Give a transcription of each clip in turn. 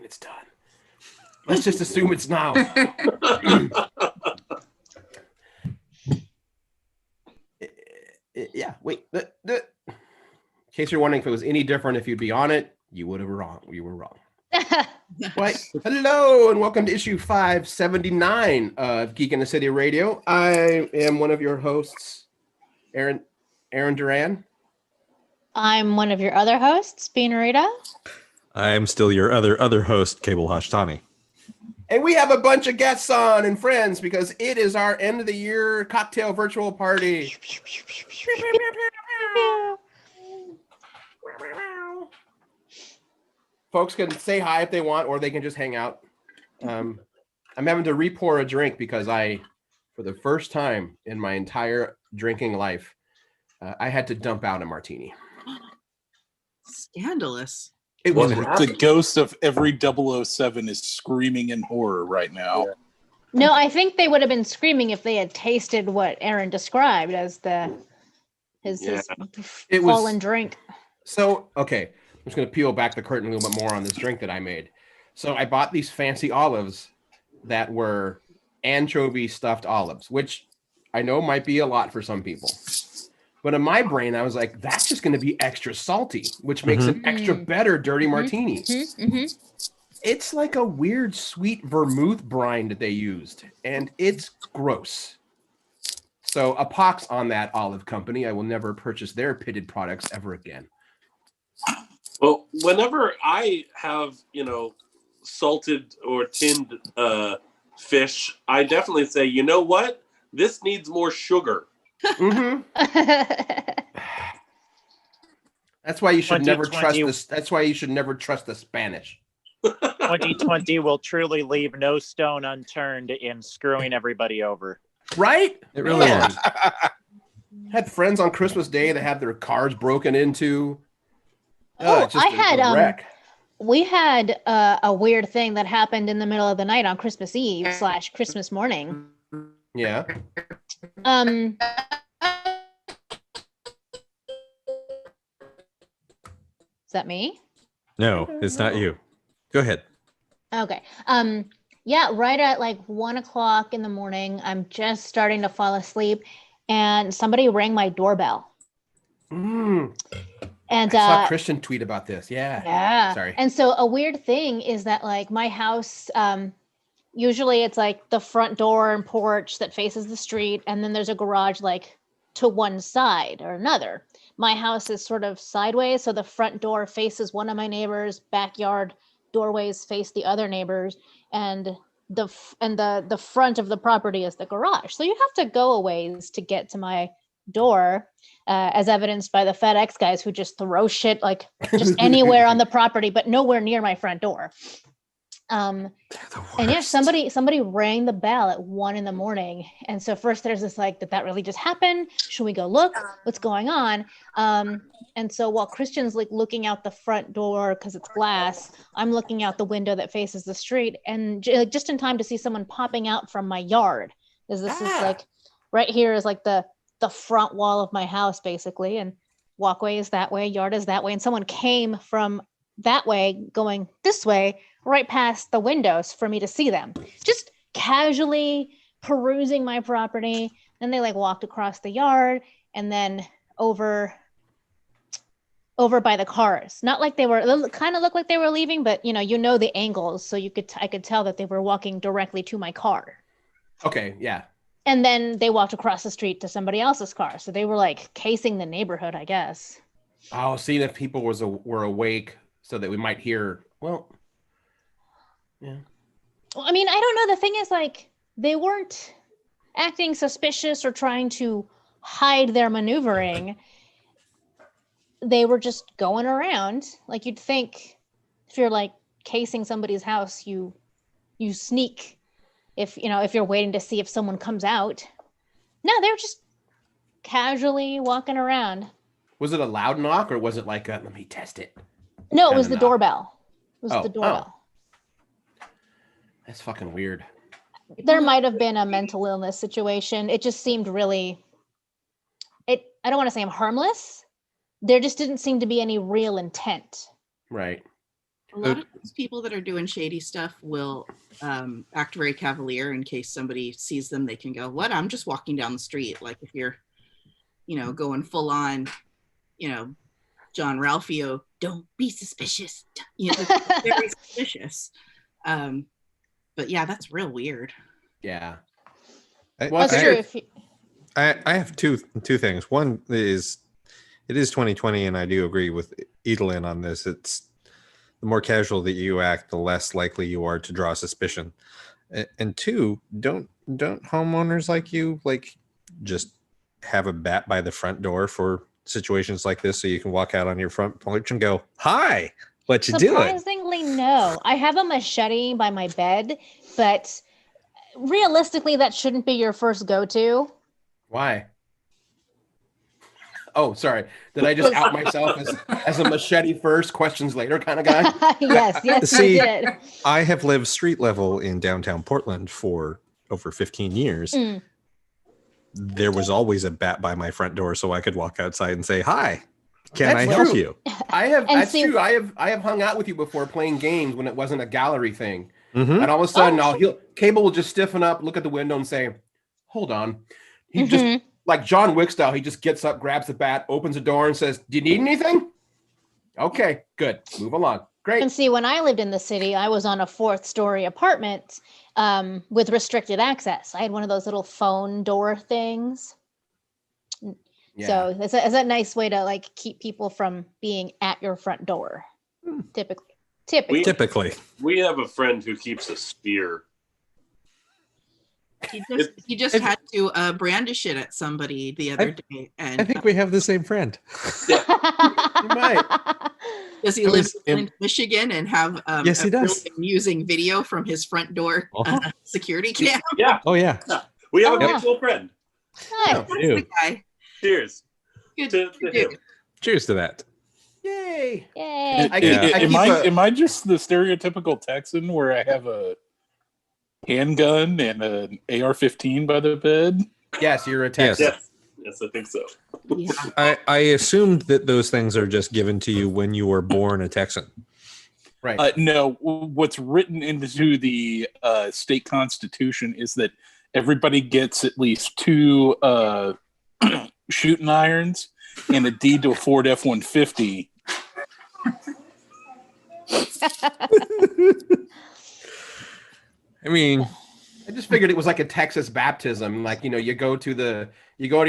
it's done. Let's just assume it's now. Yeah, wait. In case you're wondering if it was any different, if you'd be on it, you would have wrong. You were wrong. Right. Hello and welcome to issue 579 of Geek in the City Radio. I am one of your hosts, Aaron Duran. I'm one of your other hosts, Beanarita. I'm still your other host, Cable Hashtani. And we have a bunch of guests on and friends because it is our end of the year cocktail virtual party. Folks can say hi if they want, or they can just hang out. I'm having to re-pour a drink because for the first time in my entire drinking life, I had to dump out a martini. Scandalous. It was the ghost of every 007 is screaming in horror right now. Yeah. No, I think they would have been screaming if they had tasted what Aaron described as his fallen drink. So, okay, I'm just going to peel back the curtain a little bit more on this drink that I made. So I bought these fancy olives that were anchovy stuffed olives, which I know might be a lot for some people. But in my brain, I was like, that's just going to be extra salty, which makes an extra better dirty martini. It's like a weird sweet vermouth brine that they used, and it's gross. So a pox on that olive company. I will never purchase their pitted products ever again. Well, whenever I have, salted or tinned fish, I definitely say, you know what? This needs more sugar. Mm-hmm. That's why you should never trust this. That's why you should never trust the Spanish. 2020 will truly leave no stone unturned in screwing everybody over. Right? It really is. Had friends on Christmas Day that had their cars broken into. We had a weird thing that happened in the middle of the night on Christmas Eve / Christmas morning. Yeah. Is that me? No, it's not you. Go ahead. Okay. Yeah, right at like 1 o'clock in the morning, I'm just starting to fall asleep and somebody rang my doorbell. And I saw Christian tweet about this. Yeah. Sorry. And so a weird thing is that like my house, usually it's like the front door and porch that faces the street, and then there's a garage like to one side or another. My house is sort of sideways, so the front door faces one of my neighbors, backyard doorways face the other neighbors, and the front of the property is the garage. So you have to go a ways to get to my door, as evidenced by the FedEx guys who just throw shit like just anywhere on the property, but nowhere near my front door. And yeah, somebody rang the bell at 1 a.m. And so first there's this like, did that really just happen? Should we go look? What's going on? And so while Christian's like looking out the front door because it's glass, I'm looking out the window that faces the street, and just in time to see someone popping out from my yard. This is like right here is like the front wall of my house basically, and walkway is that way, yard is that way, and someone came from that way going this way right past the windows for me to see them, just casually perusing my property. Then they like walked across the yard and then over by the cars. Not like they kind of looked like they were leaving, but you know the angles, so I could tell that they were walking directly to my car. Okay, yeah. And then they walked across the street to somebody else's car, so they were like casing the neighborhood, I guess. Oh, seeing if people were awake so that we might hear. Well, yeah. Well, I mean, I don't know. The thing is, like, they weren't acting suspicious or trying to hide their maneuvering. They were just going around. Like, you'd think if you're like casing somebody's house, you sneak if you're waiting to see if someone comes out. No, they were just casually walking around. Was it a loud knock or was it like let me test it? No, it was the doorbell. It was the doorbell. That's fucking weird. There might have been a mental illness situation. It just seemed really, I don't want to say I'm harmless. There just didn't seem to be any real intent. Right. A lot of those people that are doing shady stuff will act very cavalier in case somebody sees them. They can go, "What? I'm just walking down the street." Like if you're, going full on, John Ralphio, don't be suspicious. It's very suspicious. But yeah, that's real weird. Yeah. That's true. If you... I have two things. One is it is 2020, and I do agree with Edelin on this. It's the more casual that you act, the less likely you are to draw suspicion. And two, don't homeowners like you just have a bat by the front door for situations like this, so you can walk out on your front porch and go, "Hi, what you doing?" Surprisingly, no. I have a machete by my bed, but realistically, that shouldn't be your first go-to. Why? Oh, sorry. Did I just out myself as a machete first, questions later kind of guy? Yes, See, you did. I have lived street level in downtown Portland for over 15 years. There was always a bat by my front door, so I could walk outside and say, "Hi, can I help you?" That's true. I have hung out with you before playing games when it wasn't a gallery thing. Mm-hmm. And all of a sudden, Cable will just stiffen up, look at the window, and say, "Hold on." He just, like John Wick style, he just gets up, grabs the bat, opens the door, and says, "Do you need anything?" Okay, good. Move along. Great. And see, when I lived in the city, I was on a 4th-story apartment with restricted access. I had one of those little phone door things. Yeah. So it's a nice way to keep people from being at your front door. Typically. We have a friend who keeps a spear. He just had to brandish it at somebody the other day. And I think we have the same friend. You might. Does he live in Michigan and have yes, he does. Using video from his front door security cam? Yeah. Oh, yeah. We have a mutual friend. Nice. That's the guy. Cheers. Good to him. Cheers to that. Yay. Am I just the stereotypical Texan where I have a handgun and an AR-15 by the bed? Yes, you're a Texan. Yes, I think so. Yeah. I assumed that those things are just given to you when you were born a Texan. Right. No, what's written into the state constitution is that everybody gets at least 2 shooting irons and a deed to a Ford F-150. I mean, I just figured it was like a Texas baptism. You go to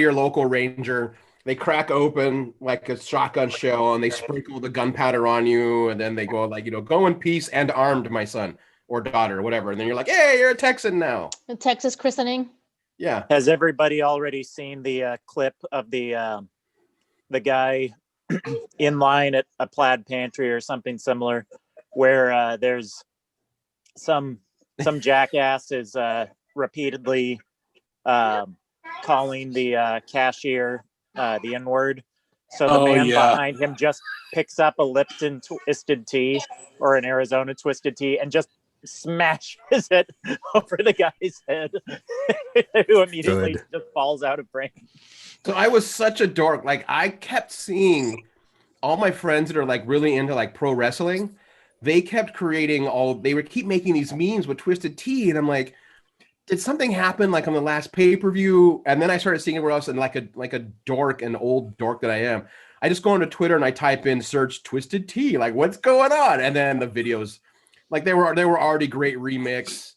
your local ranger, they crack open like a shotgun shell and they sprinkle the gunpowder on you, and then they go "Go in peace and armed, my son or daughter," or whatever. And then you're like, "Hey, you're a Texan now." A Texas christening. Yeah. Has everybody already seen the clip of the guy in line at a plaid pantry or something similar, where there's some jackass is repeatedly calling the cashier the N-word. So the man behind him just picks up a Lipton twisted tea or an Arizona twisted tea and just smashes it over the guy's head, who immediately just falls out of frame. So I was such a dork. I kept seeing all my friends that are really into pro wrestling. They kept creating keep making these memes with Twisted Tea, and I'm like, did something happen on the last pay-per-view? And then I started seeing everywhere else, and like a dork, an old dork that I am, I just go into Twitter and I type in search Twisted Tea, what's going on? And then the videos, they were already great remix.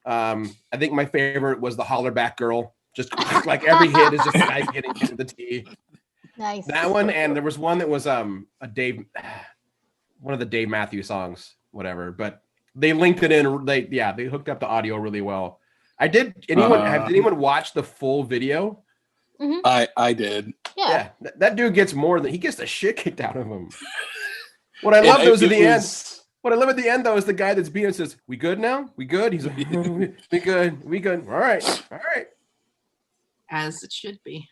I think my favorite was the Hollerback Girl. Just every hit is just guys getting into the tea. Nice. That one, and there was one that was one of the Dave Matthews songs, whatever. But they linked it in. They hooked up the audio really well. I did. Did anyone watch the full video? Mm-hmm. I did. Yeah. That dude gets he gets the shit kicked out of him. What I love those at the end. What I love at the end though is the guy that's beating it says, "We good now? We good?" He's like, "We good. We good. All right. As it should be.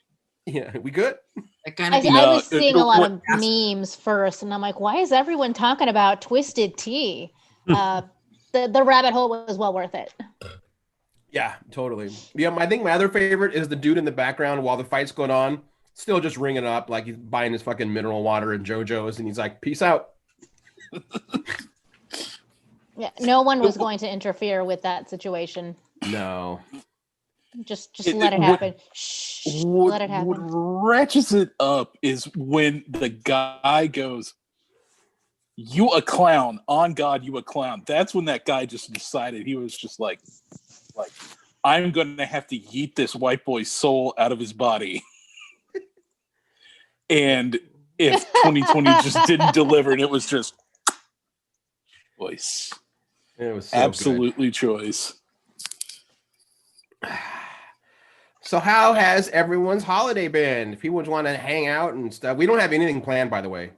Yeah, we good." I was seeing a lot of memes first, and I'm like, why is everyone talking about Twisted Tea? The rabbit hole was well worth it. Yeah, totally. Yeah, I think my other favorite is the dude in the background while the fight's going on, still just ringing up like he's buying his fucking mineral water and JoJo's, and he's like, "Peace out." Yeah, no one was going to interfere with that situation. No. Just let it happen. Shh, let it What happen. ratchets it up is when the guy goes, "You a clown, on God, you a clown." That's when that guy just decided he was just like, I'm gonna have to yeet this white boy's soul out of his body. And if 2020 just didn't deliver, and it was just choice. It was so Absolutely choice. good. So how has everyone's holiday been? If people just want to hang out and stuff, we don't have anything planned, by the way.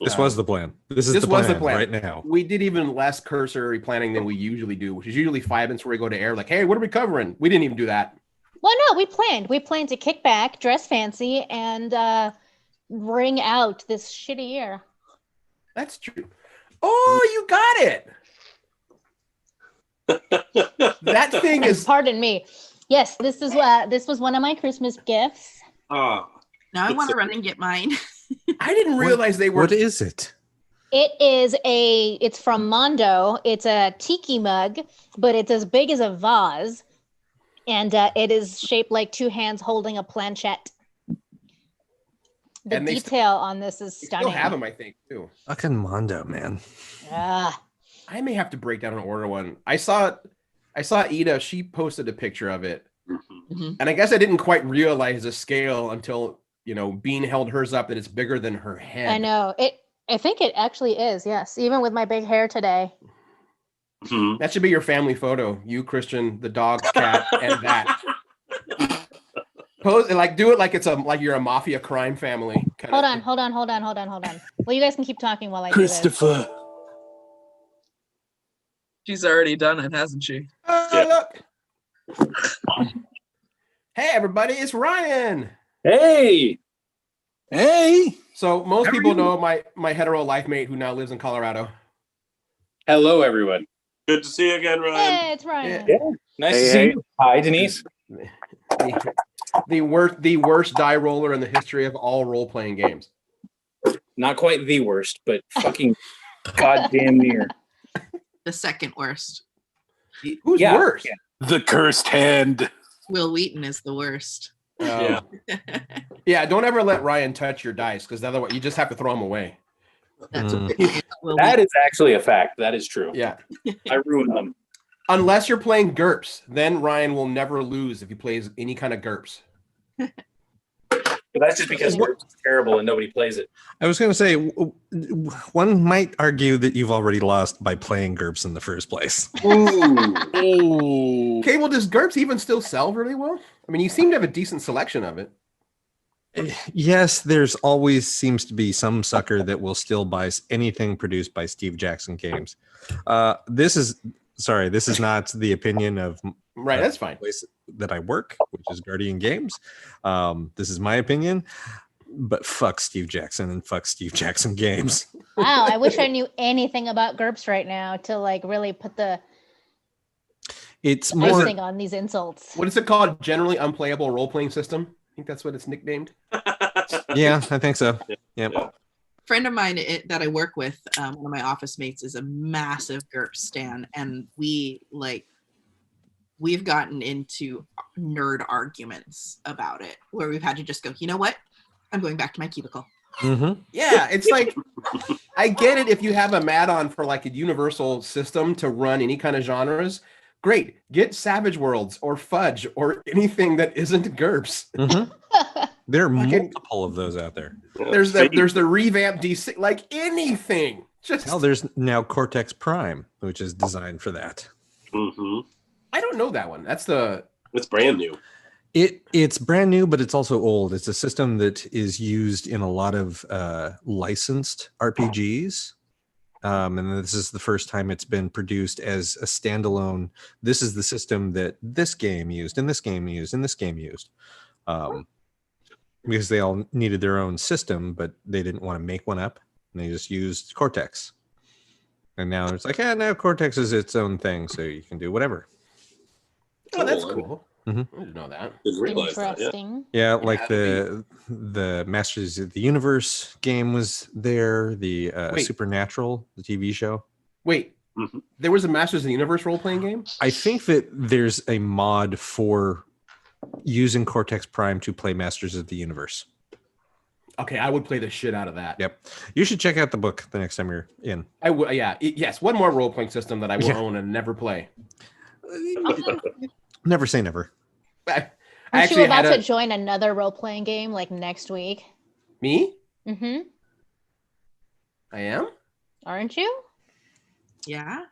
This was the plan. This was the plan right now. We did even less cursory planning than we usually do, which is usually 5 minutes before we go to air. Like, hey, what are we covering? We didn't even do that. Well, no, we planned. We planned to kick back, dress fancy, and ring out this shitty year. That's true. Oh, you got it. That thing is. Pardon me. Yes, this was one of my Christmas gifts. Ah, Now I want to run and get mine. I didn't realize they were. What is it? It's from Mondo. It's a tiki mug, but it's as big as a vase. And it is shaped like two hands holding a planchette. The And they detail on this is They stunning. still have them, I think, too. Fucking Mondo, man. Ah, I may have to break down and order one. I saw Ida. She posted a picture of it, Mhm. and I guess I didn't quite realize the scale until Bean held hers up that it's bigger than her head. I know. I think it actually is, yes. Even with my big hair today. mhm. That should be your family photo. You, Christian, the dog, cat, and that. Pose do it like it's like you're a mafia crime family. Hold on. Well, you guys can keep talking while I do this. Christopher. She's already done it, hasn't she? Yeah. Look. Hey, everybody, it's Ryan. Hey, So most How are people you? know my hetero life mate who now lives in Colorado. hello everyone. Good to see you again, Ryan. Hey, it's Ryan. Yeah. Nice Hey, to see hey. you. Hi, Denise. The worst die roller in the history of all role-playing games. Not quite the worst, but fucking goddamn near. The second worst. Who's Yeah, worse? yeah. The cursed hand. Will Wheaton is the worst. Yeah. Yeah, don't ever let Ryan touch your dice because otherwise you just have to throw them away. That's Mm. Will That Wheaton. is actually a fact. That is true. Yeah. I ruined them. Unless you're playing Gurps, then Ryan will never lose if he plays any kind of Gurps. But that's just because What- it's terrible and nobody plays it. I was going to say, one might argue that you've already lost by playing GURPS in the first place. Oh. Okay, well, does Gurps even still sell really well? I mean, you seem to have a decent selection of it. Yes, there's always seems to be some sucker that will still buy anything produced by Steve Jackson Games. This is not the opinion of Right, that's fine. place that I work, which is Guardian Games. This is my opinion, but fuck Steve Jackson and fuck Steve Jackson Games. Wow, I wish I knew anything about GURPS right now to like really put the It's more icing on these insults. What is it called? Generally unplayable role-playing system? I think that's what it's nicknamed. yeah, I think so. Yep. Yeah. Friend of mine that I work with, one of my office mates, is a massive GURPS stan, and we've gotten into nerd arguments about it, where we've had to just go, you know what? I'm going back to my cubicle. Mm-hmm. Yeah, it's like I get it if you have a mat-on for like a universal system to run any kind of genres. Great, get Savage Worlds or Fudge or anything that isn't GURPS. Mm-hmm. There are Fucking- multiple of those out there. There's the revamped DC, like anything. Just Hell, there's now Cortex Prime, which is designed for that. Mhm. I don't know that one. That's It's brand new. It's brand new, but it's also old. It's a system that is used in a lot of licensed RPGs. And this is the first time it's been produced as a standalone. This is the system that this game used, and this game used, and this game used. Because they all needed their own system, but they didn't want to make one up. And they just used Cortex. And now it's like, now Cortex is its own thing, so you can do whatever. oh, that's cool. Mhm. I didn't know that. Didn't realize that. Yeah. Interesting. Yeah, like the Masters of the Universe game was there. The Wait. Supernatural, the TV show. Wait, there was a Masters of the Universe role-playing game? I think that there's a mod for using Cortex Prime to play Masters of the Universe. Okay, I would play the shit out of that. Yep. You should check out the book the next time you're in. I would. Yeah. Yes. One more role-playing system that I will own and never play. Never say never. Aren't you about to join another role-playing game like next week? Me? Mm-hmm. I am? Aren't you? Yeah.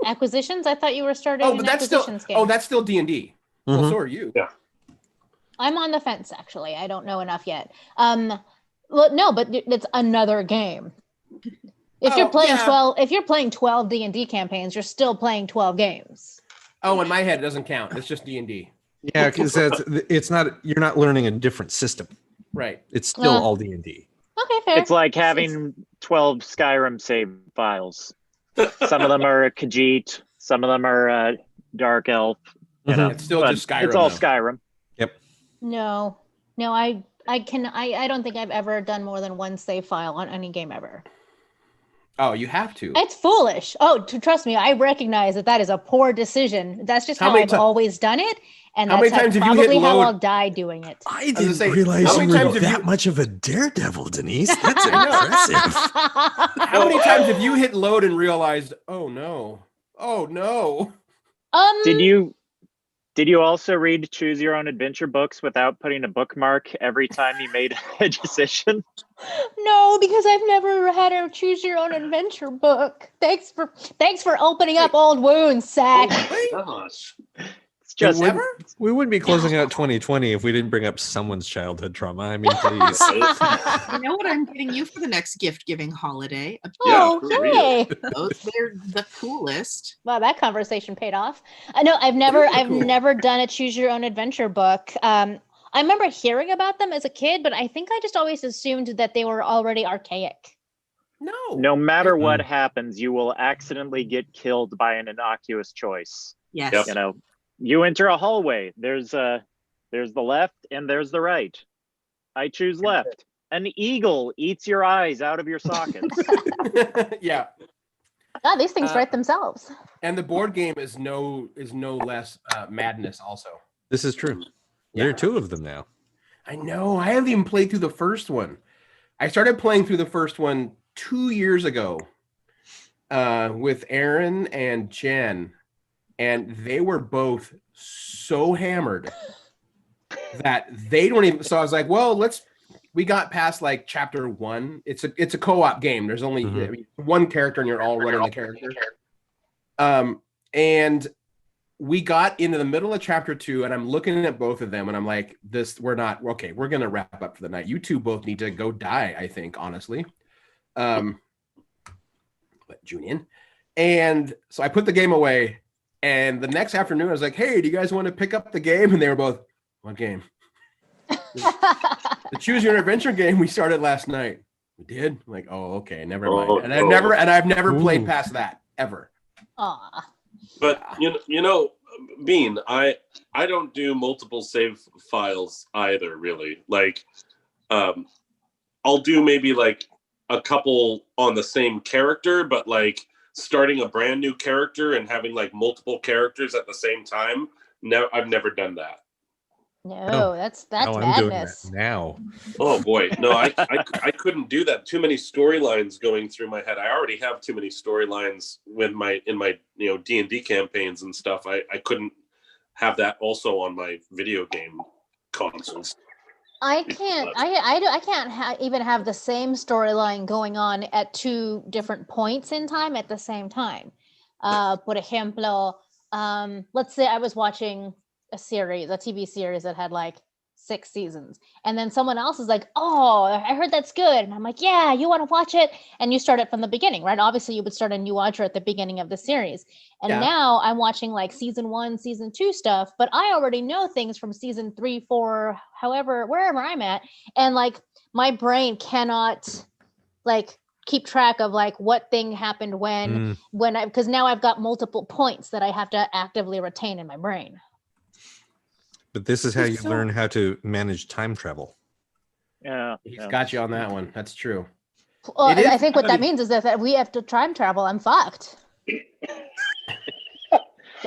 Acquisitions? I thought you were starting an acquisitions game. Oh, that's still D&D. Well, so are you. Yeah. I'm on the fence, actually. I don't know enough yet. Well, no, but it's another game. If you're playing 12 D&D campaigns, you're still playing 12 games. Oh, in my head, it doesn't count. It's just D&D. Yeah, because it's not. You're not learning a different system. Right. It's still all D&D. Okay, fair. It's like having 12 Skyrim save files. Some of them are Khajiit, some of them are Dark Elf. You know, it's still just Skyrim. It's all Skyrim. Yep. No, I don't think I've ever done more than one save file on any game ever. Oh, you have to. It's foolish. Oh, trust me, I recognize that is a poor decision. That's just how I've always done it, and that's probably how I'll die doing it. I didn't realize you were that much of a daredevil, Denise. That's impressive. How many times have you hit load and realized, oh no, Did you also read Choose Your Own Adventure books without putting a bookmark every time you made a decision? No, because I've never had a Choose Your Own Adventure book. Thanks for opening up old wounds, Zach. Oh my gosh. It's just we wouldn't be closing out 2020 if we didn't bring up someone's childhood trauma. I mean, please. You know what I'm getting you for the next gift-giving holiday? Oh, yay! They're the coolest. Wow, that conversation paid off. I know I've never done a Choose Your Own Adventure book. I remember hearing about them as a kid, but I think I just always assumed that they were already archaic. No matter what happens, you will accidentally get killed by an innocuous choice. Yes. Yep. You know, you enter a hallway. There's the left and there's the right. I choose left. An eagle eats your eyes out of your sockets. Yeah. God, these things write themselves. And the board game is no less madness. Also, This is true. There are two of them now. I know. I haven't even played through the first one. I started playing through the first one 2 years ago with Aaron and Jen, and they were both so hammered that they don't even. So I was like, well, we got past like chapter 1. It's a co-op game. There's only one character, and you're all running the character. And we got into the middle of chapter 2, and I'm looking at both of them, and I'm like, we're going to wrap up for the night. You two both need to go die, I think, honestly. But Junior. And so I put the game away, and the next afternoon, I was like, hey, do you guys want to pick up the game? And they were both, what game? The Choose Your Own Adventure game we started last night. We did? I'm like, oh, okay, never mind. And I've never played past that, ever. Aw. But you know, Bean, I don't do multiple save files either, really. Like, I'll do maybe like a couple on the same character, but like starting a brand new character and having like multiple characters at the same time. No, I've never done that. No, that's I'm madness. doing that now. Oh boy, no, I couldn't do that. Too many storylines going through my head. I already have too many storylines in my D&D campaigns and stuff. I couldn't have that also on my video game consoles. I can't. I can't even have the same storyline going on at two different points in time at the same time. Por ejemplo, let's say I was watching a TV series that had like 6 seasons, and then someone else is like, oh, I heard that's good, and I'm like, yeah, you want to watch it? And you start it from the beginning, right? Obviously you would start a new watcher at the beginning of the series, and now I'm watching like season 1, season 2 stuff, but I already know things from season 3, 4, wherever I'm at, and like my brain cannot like keep track of like what thing happened when because now I've got multiple points that I have to actively retain in my brain. But this is how you learn how to manage time travel. Yeah. He's got you on that one. That's true. Well, It is I think what that funny. means is that we have to time travel. I'm fucked.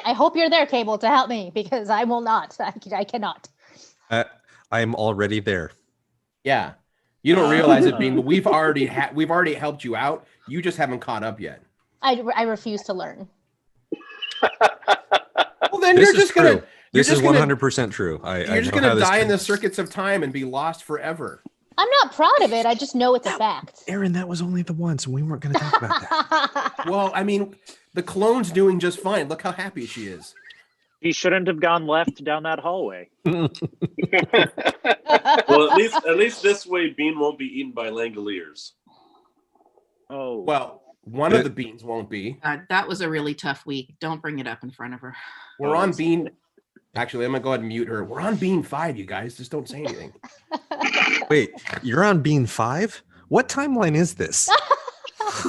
I hope you're there, Cable, to help me because I will not. I cannot. I'm already there. Yeah. You don't realize it being, but we've already helped you out. You just haven't caught up yet. I refuse to learn. Well, then This you're is just gonna. true. This is 100% true. You're just gonna die in the circuits of time and be lost forever. I'm not proud of it. I just know it's a fact. Aaron, that was only the once, and we weren't going to talk about that. Well, I mean, the clone's doing just fine. Look how happy she is. He shouldn't have gone left down that hallway. Well, at least this way, Bean won't be eaten by Langoliers. Oh, Well, one of the beans won't be. That was a really tough week. Don't bring it up in front of her. We're on bean. Actually, I'm gonna go ahead and mute her. We're on bean 5, you guys. Just don't say anything. Wait, you're on Bean 5? What timeline is this?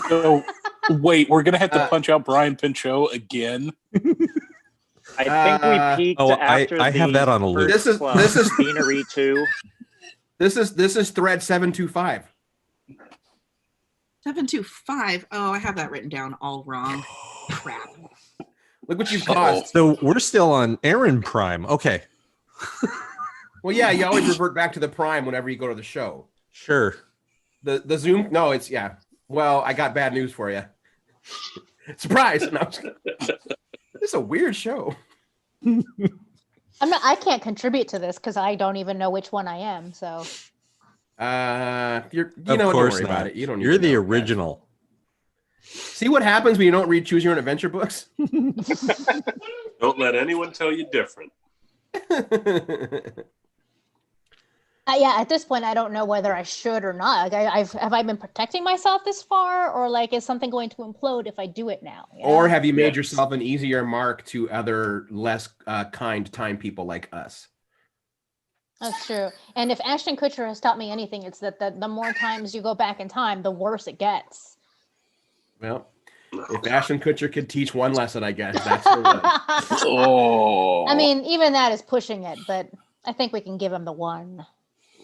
So, wait, we're gonna have to punch out Brian Pinchot again. I think we peaked after I have that on a loop. This is Beanery 2. This is thread 725. 725. Oh, I have that written down all wrong. Crap. Look what you've caused. So we're still on Aaron Prime. Okay. Well, yeah, you always revert back to the prime whenever you go to the show. Sure. The Zoom. No, it's yeah. Well, I got bad news for you. Surprise! No, this is a weird show. I can't contribute to this because I don't even know which one I am. So. Don't worry about it. You don't. You're the original. See what happens when you don't read Choose Your Own Adventure books? Don't let anyone tell you different. Yeah, at this point, I don't know whether I should or not. Like, have I been protecting myself this far, or like is something going to implode if I do it now? You know? Or have you made yourself an easier mark to other less kind time people like us? That's true. And if Ashton Kutcher has taught me anything, it's that the more times you go back in time, the worse it gets. Well, if Ashton Kutcher could teach one lesson, I guess that's the one. Oh. I mean, even that is pushing it, but I think we can give him the one.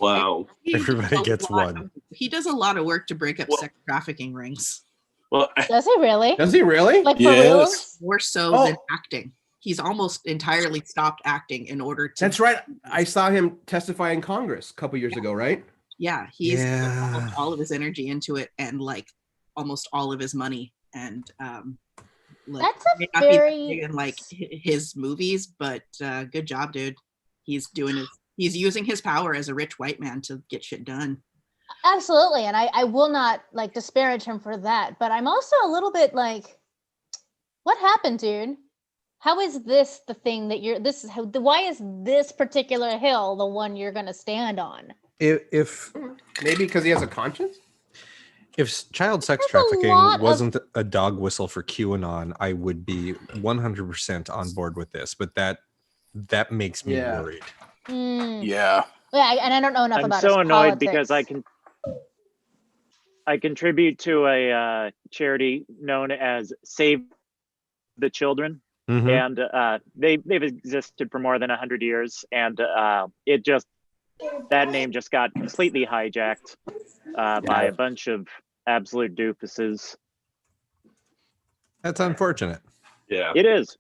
Wow. Everybody gets one. He does a lot of work to break up sex trafficking rings. Well, Does he really? Does he really? Like for real? More so than acting. He's almost entirely stopped acting in order to. That's right. I saw him testify in Congress a couple years ago, right? Yeah, he's put almost all of his energy into it and like almost all of his money and like, That's may a not be very big in like his movies, but good job, dude. He's using his power as a rich white man to get shit done. absolutely, and I will not like disparage him for that, but I'm also a little bit like, what happened, dude? How is this the thing that why is this particular hill the one you're going to stand on? If maybe because he has a conscience? If child sex trafficking wasn't a dog whistle for QAnon, I would be 100% on board with this. But that makes me worried. Yeah. Yeah, and I don't know enough I'm about so his annoyed politics. because I contribute to a charity known as Save the Children. Mhm. And they've existed for more than 100 years, and that name just got completely hijacked by a bunch of absolute doofuses. That's unfortunate. Yeah, it is.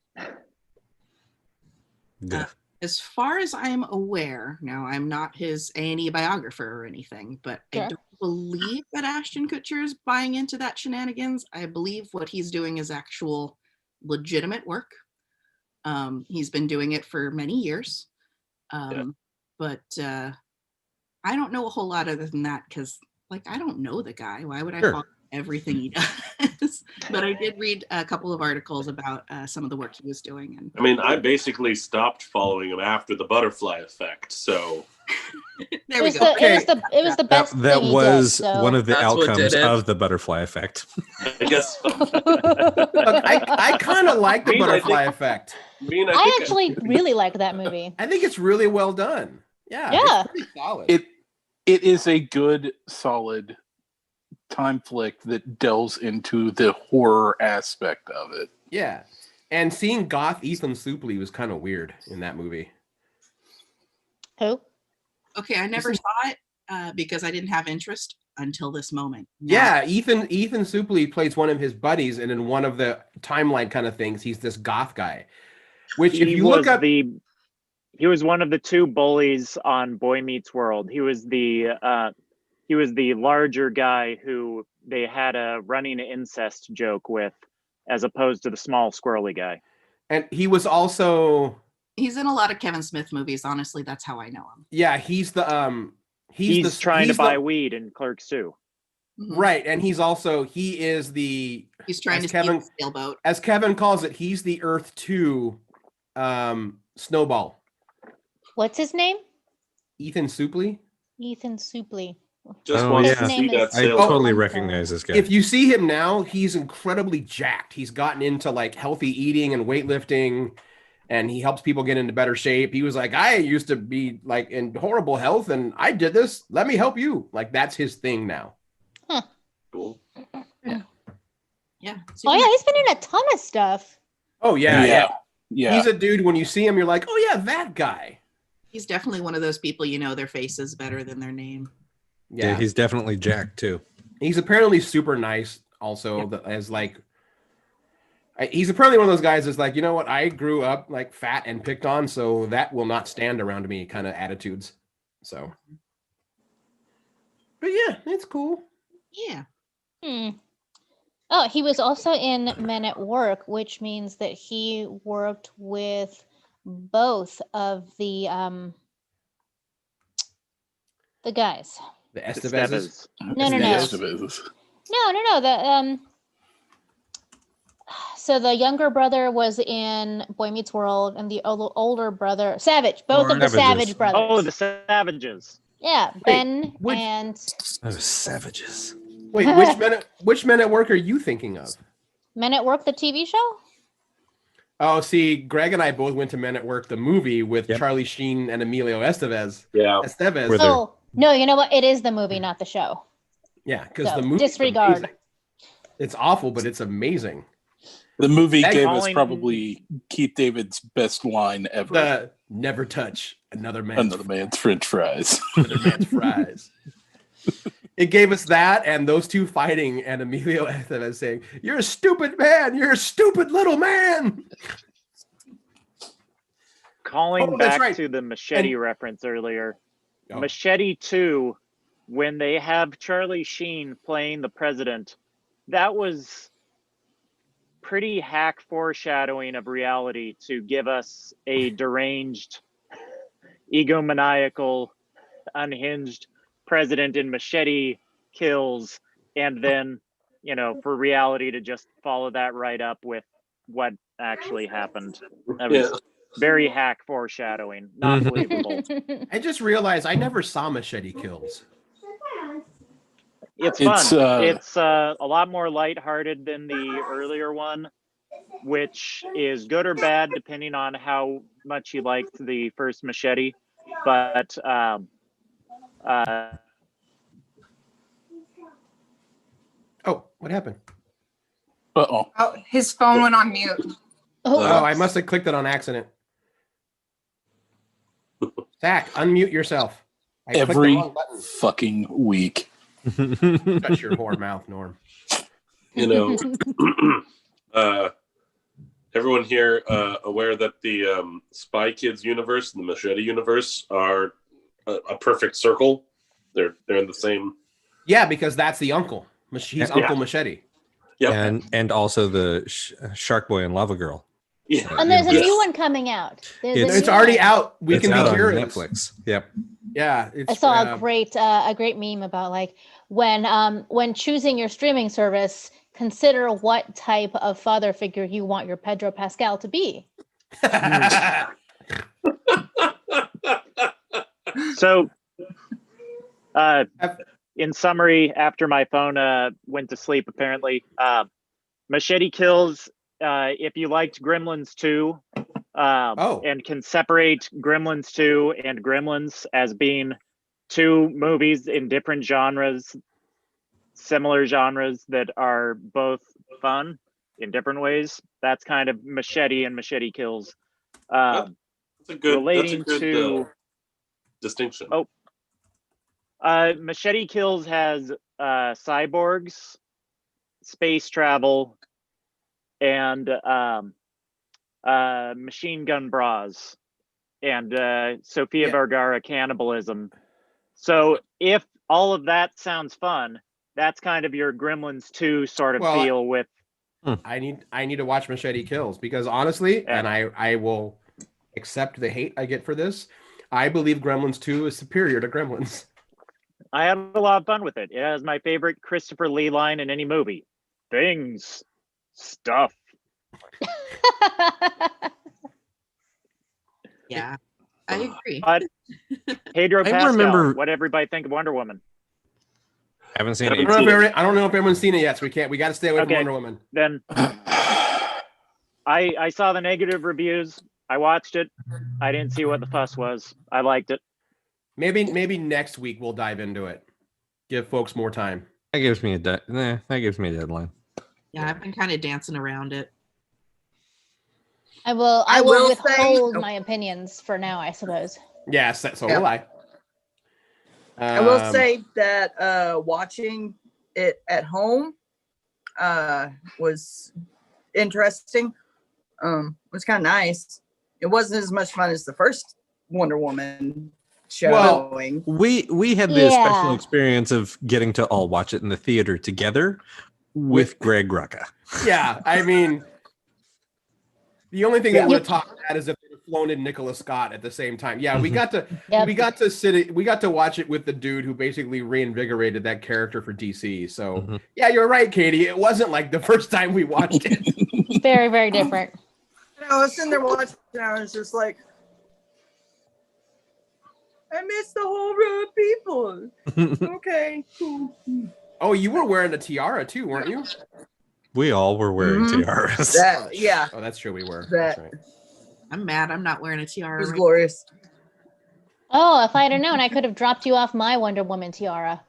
As far as I'm aware, now I'm not his A&E biographer or anything, but I don't believe that Ashton Kutcher is buying into that shenanigans. I believe what he's doing is actual legitimate work. He's been doing it for many years. But I don't know a whole lot other than that because like I don't know the guy. Why would I follow everything he does? But I did read a couple of articles about some of the work he was doing. And I mean, I basically stopped following him after the butterfly effect. So there we go. It was the best That thing he was did, so. one of the That's what outcomes did it. of the butterfly effect. I guess so. Look, I kind of like the Bean, I butterfly think- effect. Bean, I actually really liked that movie. I think it's really well done. Yeah. Yeah. It's pretty solid. It is a good, solid time flick that delves into the horror aspect of it. Yeah. And seeing goth Ethan Soupley was kind of weird in that movie. Who? Okay, I never saw it because I didn't have interest. until this moment. Now, Yeah, Ethan Suplee plays one of his buddies, and in one of the timeline kind of things, he's this goth guy. Which, if you look up, he was one of the two bullies on Boy Meets World. He was the larger guy who they had a running incest joke with, as opposed to the small squirrely guy. and he was also he's in a lot of Kevin Smith movies. Honestly, that's how I know him. yeah, he's He's trying to buy weed in Clerks 2. Right, and he's trying to steal the sailboat. As Kevin calls it, he's the Earth 2 Snowball. What's his name? Ethan Suplee. Ethan Suplee. Just want to see that I sailboat. totally recognize this guy. If you see him now, he's incredibly jacked. He's gotten into like healthy eating and weightlifting, and he helps people get into better shape. He was like, I used to be like in horrible health, and I did this. Let me help you. Like, that's his thing now. Huh. Cool. Yeah. Oh yeah, he's been in a ton of stuff. Oh yeah. Yeah. He's a dude. When you see him, you're like, oh yeah, that guy. He's definitely one of those people, you know, their face is better than their name. Yeah, he's definitely jacked too. He's apparently super nice. Also, he's apparently one of those guys that's like, you know what? I grew up like fat and picked on, so that will not stand around me kind of attitudes. So, but yeah, it's cool. Yeah. Oh, he was also in Men at Work, which means that he worked with both of the guys. The Estevezes. No. So the younger brother was in Boy Meets World, and the older brother, Savage. Both of the Savage brothers. Oh, the Savages. Yeah, Ben and Those savages. Wait, which Men at Work are you thinking of? Men at Work, the TV show? Oh, see, Greg and I both went to Men at Work, the movie with Charlie Sheen and Emilio Estevez. Yeah. Estevez. Oh, no, you know what? It is the movie, not the show. Yeah, because So, the movie disregard. It's awful, but it's amazing. The movie That gave us calling- probably Keith David's best line ever. The never touch another man's French fries. Another man's fries. It gave us that and those two fighting, and Emilio Estevez saying, "You're a stupid man. You're a stupid little man." Calling that's back right. to the machete reference earlier, Oh. Machete 2, when they have Charlie Sheen playing the president, that was pretty hack foreshadowing of reality to give us a deranged, egomaniacal, unhinged president in Machete kills, and then, you know, for reality to just follow that right up with what actually happened. That was very hack foreshadowing. Not believable. I just realized I never saw Machete Kills. It's fun. It's a lot more lighthearted than the earlier one, which is good or bad depending on how much you liked the first Machete. But Oh, what happened? Uh-oh. Oh, his phone went on mute. Oh, I must have clicked it on accident. Zach, unmute yourself. I clicked the Every wrong button. fucking week. Shut your whore mouth, Norm. You know, everyone here aware that the Spy Kids universe and the Machete universe are a perfect circle. They're in the same. Yeah, because that's the uncle. He's Uncle Machete. Yeah, and also the Shark Boy and Lava Girl. Yeah, And there's a new one coming out. It's already out. We It's can out be on heroes. Netflix. Yep. Yeah, I saw a great meme about like when choosing your streaming service, consider what type of father figure you want your Pedro Pascal to be. So, in summary, after my phone went to sleep, apparently, Machete Kills, if you liked Gremlins 2, and can separate Gremlins 2 and Gremlins as being two movies in different genres, similar genres that are both fun in different ways, that's kind of Machete and Machete Kills. That's a good relating to distinction. Oh, Machete Kills has cyborgs, space travel, and machine gun bras, and Sofia Vergara cannibalism. So if all of that sounds fun, that's kind of your Gremlins 2 sort of feel with. I need to watch Machete Kills because honestly, and I will accept the hate I get for this, I believe Gremlins 2 is superior to Gremlins. I had a lot of fun with it. It has my favorite Christopher Lee line in any movie. Things. Stuff. Yeah, I agree. But Pedro I Pascal, remember- what everybody think of Wonder Woman? Haven't seen it. I don't know if everyone's seen it yet, so we got to stay away from Wonder Woman. Then I saw the negative reviews. I watched it. I didn't see what the fuss was. I liked it. Maybe next week we'll dive into it. Give folks more time. That gives me a deadline. Yeah, I've been kind of dancing around it. I will withhold my opinions for now, I suppose. Yes, so will I. I will say that watching it at home was interesting. It was kind of nice. It wasn't as much fun as the first Wonder Woman showing. We had the special experience of getting to all watch it in the theater together with Greg Rucka. Yeah, I mean, the only thing that would have topped that is if they had flown in Nicholas Scott at the same time. Yeah, we got to watch it with the dude who basically reinvigorated that character for DC. So yeah, you're right, Katie. It wasn't like the first time we watched it. Very, very different. I was sitting there watching, and I was just like, I missed the whole row of people. Okay, cool. Oh, you were wearing a tiara too, weren't you? We all were wearing tiaras. Yeah. Oh, that's true. We were. That, That's right. I'm mad I'm not wearing a tiara. It was glorious. Oh, if I'd have known, I could have dropped you off my Wonder Woman tiara.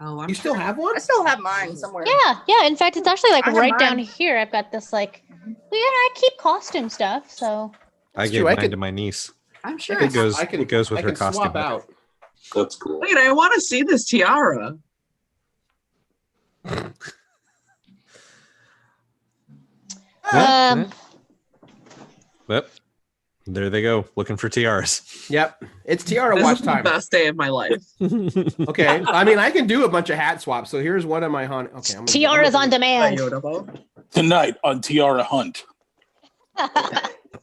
Oh, you still have one? I still have mine somewhere. Yeah. In fact, it's actually like I have right down mine. here. I've got this like, I keep costume stuff. So I gave mine to my niece. I'm sure It goes with her costume. Swap out. That's cool. Wait, I want to see this tiara. Yep. There they go, looking for tiaras. Yep. It's tiara This watch is time. the best day of my life. Okay. I mean, I can do a bunch of hat swaps. So here's one of my Okay. tiaras on demand. Tonight on Tiara Hunt.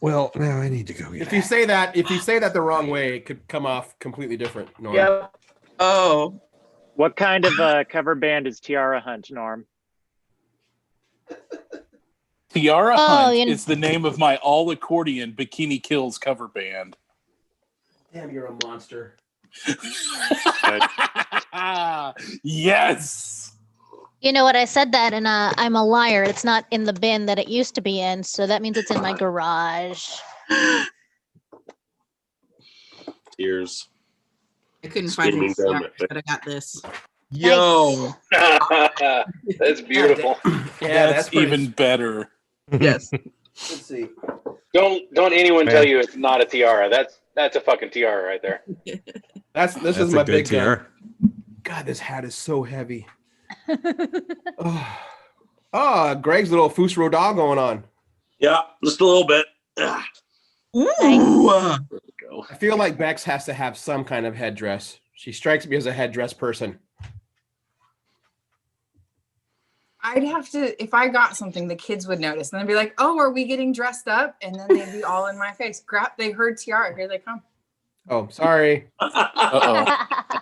Well, now I need to go. If you say that the wrong way, it could come off completely different. Norm. Yeah. Oh. What kind of cover band is Tiara Hunt, Norm? Tiara Hunt is the name of my all accordion Bikini Kills cover band. Damn, you're a monster. Yes. You know what? I said that, and I'm a liar. It's not in the bin that it used to be in, so that means it's in my garage. Tears. I couldn't find Streaming this, down but I got this. Yo. That's beautiful. Yeah, that's even better. Yes. Let's see. Don't anyone tell you it's not a tiara. That's a fucking tiara right there. This is That's my a good big tiara. gun. God, this hat is so heavy. Greg's little Fusro dog going on. Yeah, just a little bit. Ooh. I feel like Bex has to have some kind of headdress. She strikes me as a headdress person. I'd have to, if I got something, the kids would notice. And they'd be like, oh, are we getting dressed up? And then they'd be all in my face. They heard tiara. Here they come. Oh, sorry. Uh-oh.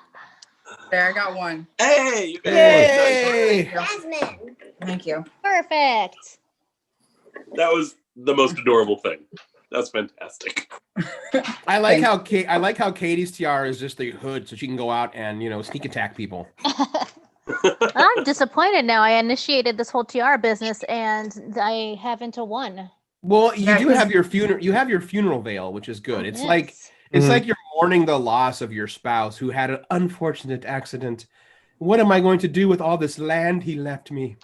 There, I got one. Hey! You Yay! Jasmine. Thank you. Perfect. That was the most adorable thing. That's fantastic. I like how Katie's tiara is just the hood, so she can go out and sneak attack people. I'm disappointed now. I initiated this whole tiara business, and I haven't won. Well, you do have your funeral. You have your funeral veil, which is good. It's Yes. like like you're mourning the loss of your spouse who had an unfortunate accident. What am I going to do with all this land he left me?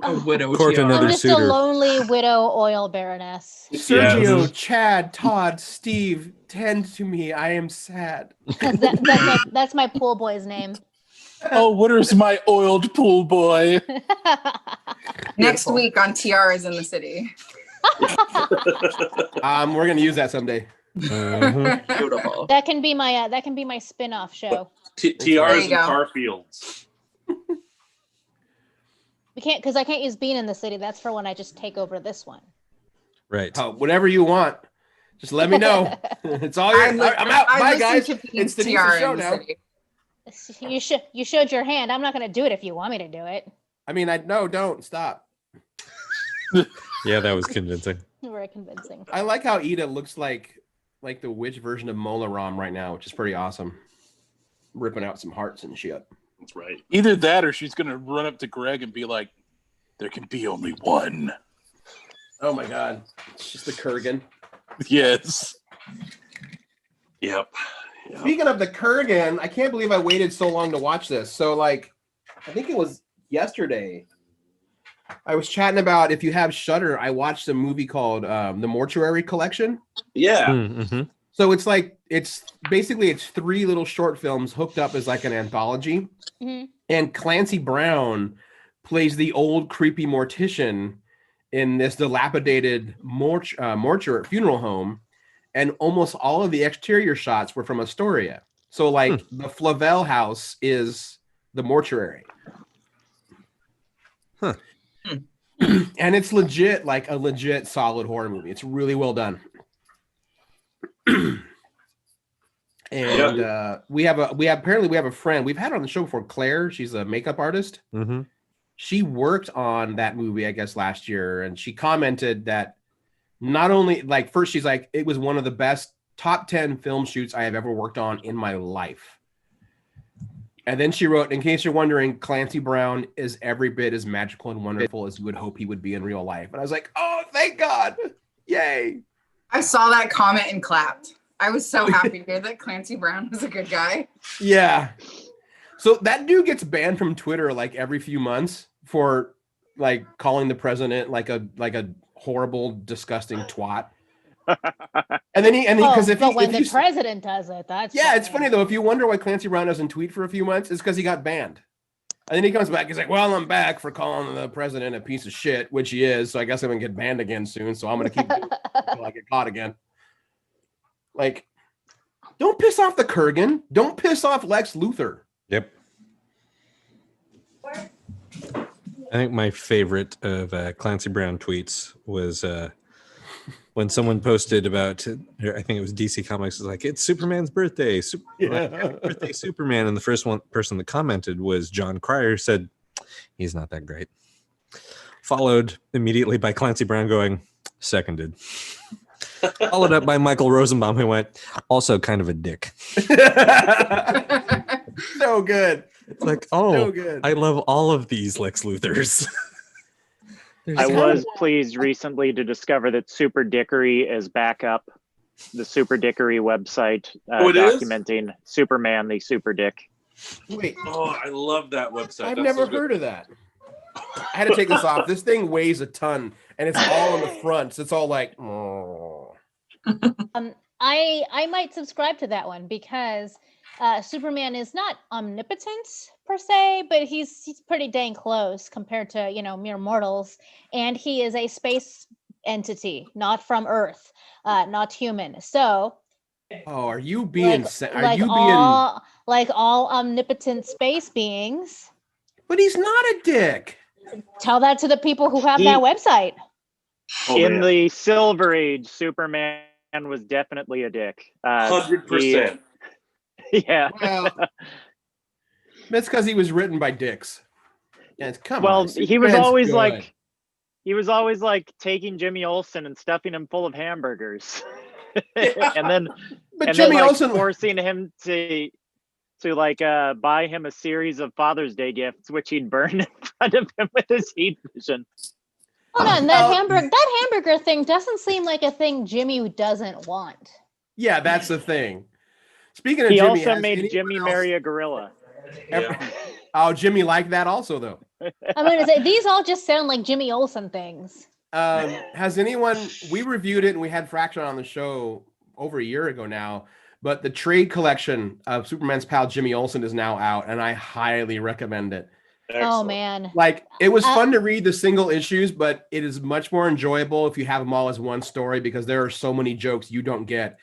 A widow Court tiara. another I'm just suitor. a lonely widow oil baroness. Sergio, Yes. Chad, Todd, Steve, tend to me. I am sad. Because that's my pool boy's name. Oh, where's my oiled pool boy? Next Beautiful. week on Tiaras in the City. We're gonna use that someday. Mhm. Beautiful. That can be my spin-off show. Tiaras you and go. tar fields. We can't because I can't use Bean in the City. That's for when I just take over this one. Right. Oh, whatever you want. Just let me know. It's all yours. I'm out. Bye, guys. It's the Tiara show in the now. City. You showed your hand. I'm not going to do it if you want me to do it. I mean, don't stop. Yeah, that was convincing. Very convincing. I like how Ida looks like the witch version of Mola Ram right now, which is pretty awesome. Ripping out some hearts and shit. That's right. Either that or she's going to run up to Greg and be like, there can be only one. Oh my god. It's just the Kurgan. Yes. Yep. Speaking of the Kurgan, I can't believe I waited so long to watch this. So, like, I think it was yesterday. I was chatting about if you have Shudder. I watched a movie called The Mortuary Collection. Yeah. Mm-hmm. So it's basically 3 little short films hooked up as like an anthology. Mm-hmm. And Clancy Brown plays the old creepy mortician in this dilapidated mortuary funeral home. And almost all of the exterior shots were from Astoria. So like the Flavel house is the mortuary. Huh. And it's legit, like a legit solid horror movie. It's really well done. And we have a friend we've had on the show before, Claire. She's a makeup artist. Mm-hmm. She worked on that movie, I guess, last year, and she commented that not only like first she's like it was one of the best top 10 film shoots I have ever worked on in my life. And then she wrote, in case you're wondering, Clancy Brown is every bit as magical and wonderful as you would hope he would be in real life. And I was like, oh, thank God. Yay. I saw that comment and clapped. I was so happy to hear that Clancy Brown was a good guy. Yeah. So that dude gets banned from Twitter like every few months for like calling the president like a horrible, disgusting twat. And then when the president does it, that's it's funny though. If you wonder why Clancy Brown doesn't tweet for a few months, it's because he got banned. And then he comes back. He's like, "Well, I'm back for calling the president a piece of shit," which he is. So I guess I'm gonna get banned again soon. So I'm gonna keep doing it until I get caught again. Like, don't piss off the Kurgan. Don't piss off Lex Luthor. Yep. I think my favorite of Clancy Brown tweets was when someone posted about, I think it was DC Comics, was like, it's Superman's birthday. Happy birthday, Superman. And the first person that commented was John Cryer, said, he's not that great. Followed immediately by Clancy Brown going, seconded. Followed up by Michael Rosenbaum, who went, also kind of a dick. So good. It's like, oh, so good. I love all of these Lex Luthors. I was pleased recently to discover that Super Dickery is back up. The Super Dickery website documenting Superman, the Super Dick. Wait. Oh, I love that website. I've That's never so good. heard of that. I had to take this off. This thing weighs a ton, and it's all on the front. So it's all like. Oh. I might subscribe to that one because Superman is not omnipotent per se, but he's pretty dang close compared to mere mortals, and he is a space entity, not from Earth, not human. So. Oh, are you being? Like all omnipotent space beings? But he's not a dick. Tell that to the people who have that website. In the Silver Age, Superman was definitely a dick. 100%. Yeah. Well, that's because he was written by dicks. Yeah, he was always like taking Jimmy Olsen and stuffing him full of hamburgers, and then Jimmy Olsen forcing him to buy him a series of Father's Day gifts, which he'd burn in front of him with his heat vision. Hold on, that hamburger thing doesn't seem like a thing Jimmy doesn't want. Yeah, that's the thing. Speaking of he Jimmy, also made Jimmy marry a gorilla. Oh, Jimmy liked that also, though. I'm gonna say these all just sound like Jimmy Olsen things. Has anyone? We reviewed it and we had Fraction on the show over a year ago now. But the trade collection of Superman's pal Jimmy Olsen is now out, and I highly recommend it. Excellent. Oh man. Like, it was fun to read the single issues, but it is much more enjoyable if you have them all as one story because there are so many jokes you don't get.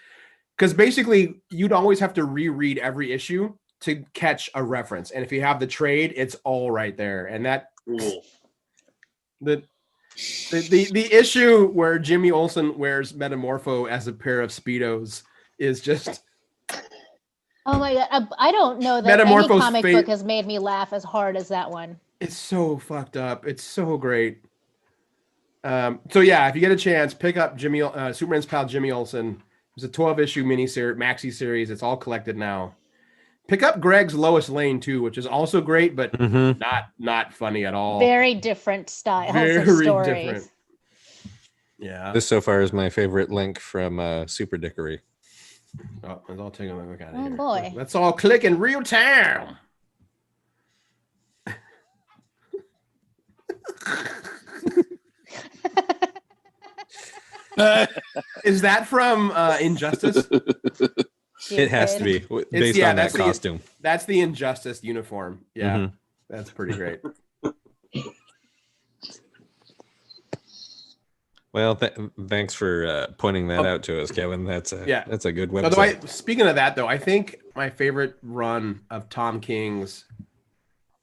Because basically, you'd always have to reread every issue to catch a reference. And if you have the trade, it's all right there. And that Cool. the issue where Jimmy Olsen wears Metamorpho as a pair of Speedos is just... Oh my god! I don't know that any Metamorpho's comic book has made me laugh as hard as that one. It's so fucked up. It's so great. So yeah, if you get a chance, pick up Superman's pal Jimmy Olsen. It's a 12-issue maxi series. It's all collected now. Pick up Greg's Lois Lane too, which is also great, but not funny at all. Very different style. Very of stories. different. Yeah. This so far is my favorite link from Super Dickory. Oh, let's all take a look at it. Oh boy. Let's all click in real time. Is that from Injustice? It has to be based on that costume. That's the Injustice uniform. Yeah, that's pretty great. Well, thanks for pointing that out to us, Kevin. That's a good website. Although speaking of that, though, I think my favorite run of Tom King's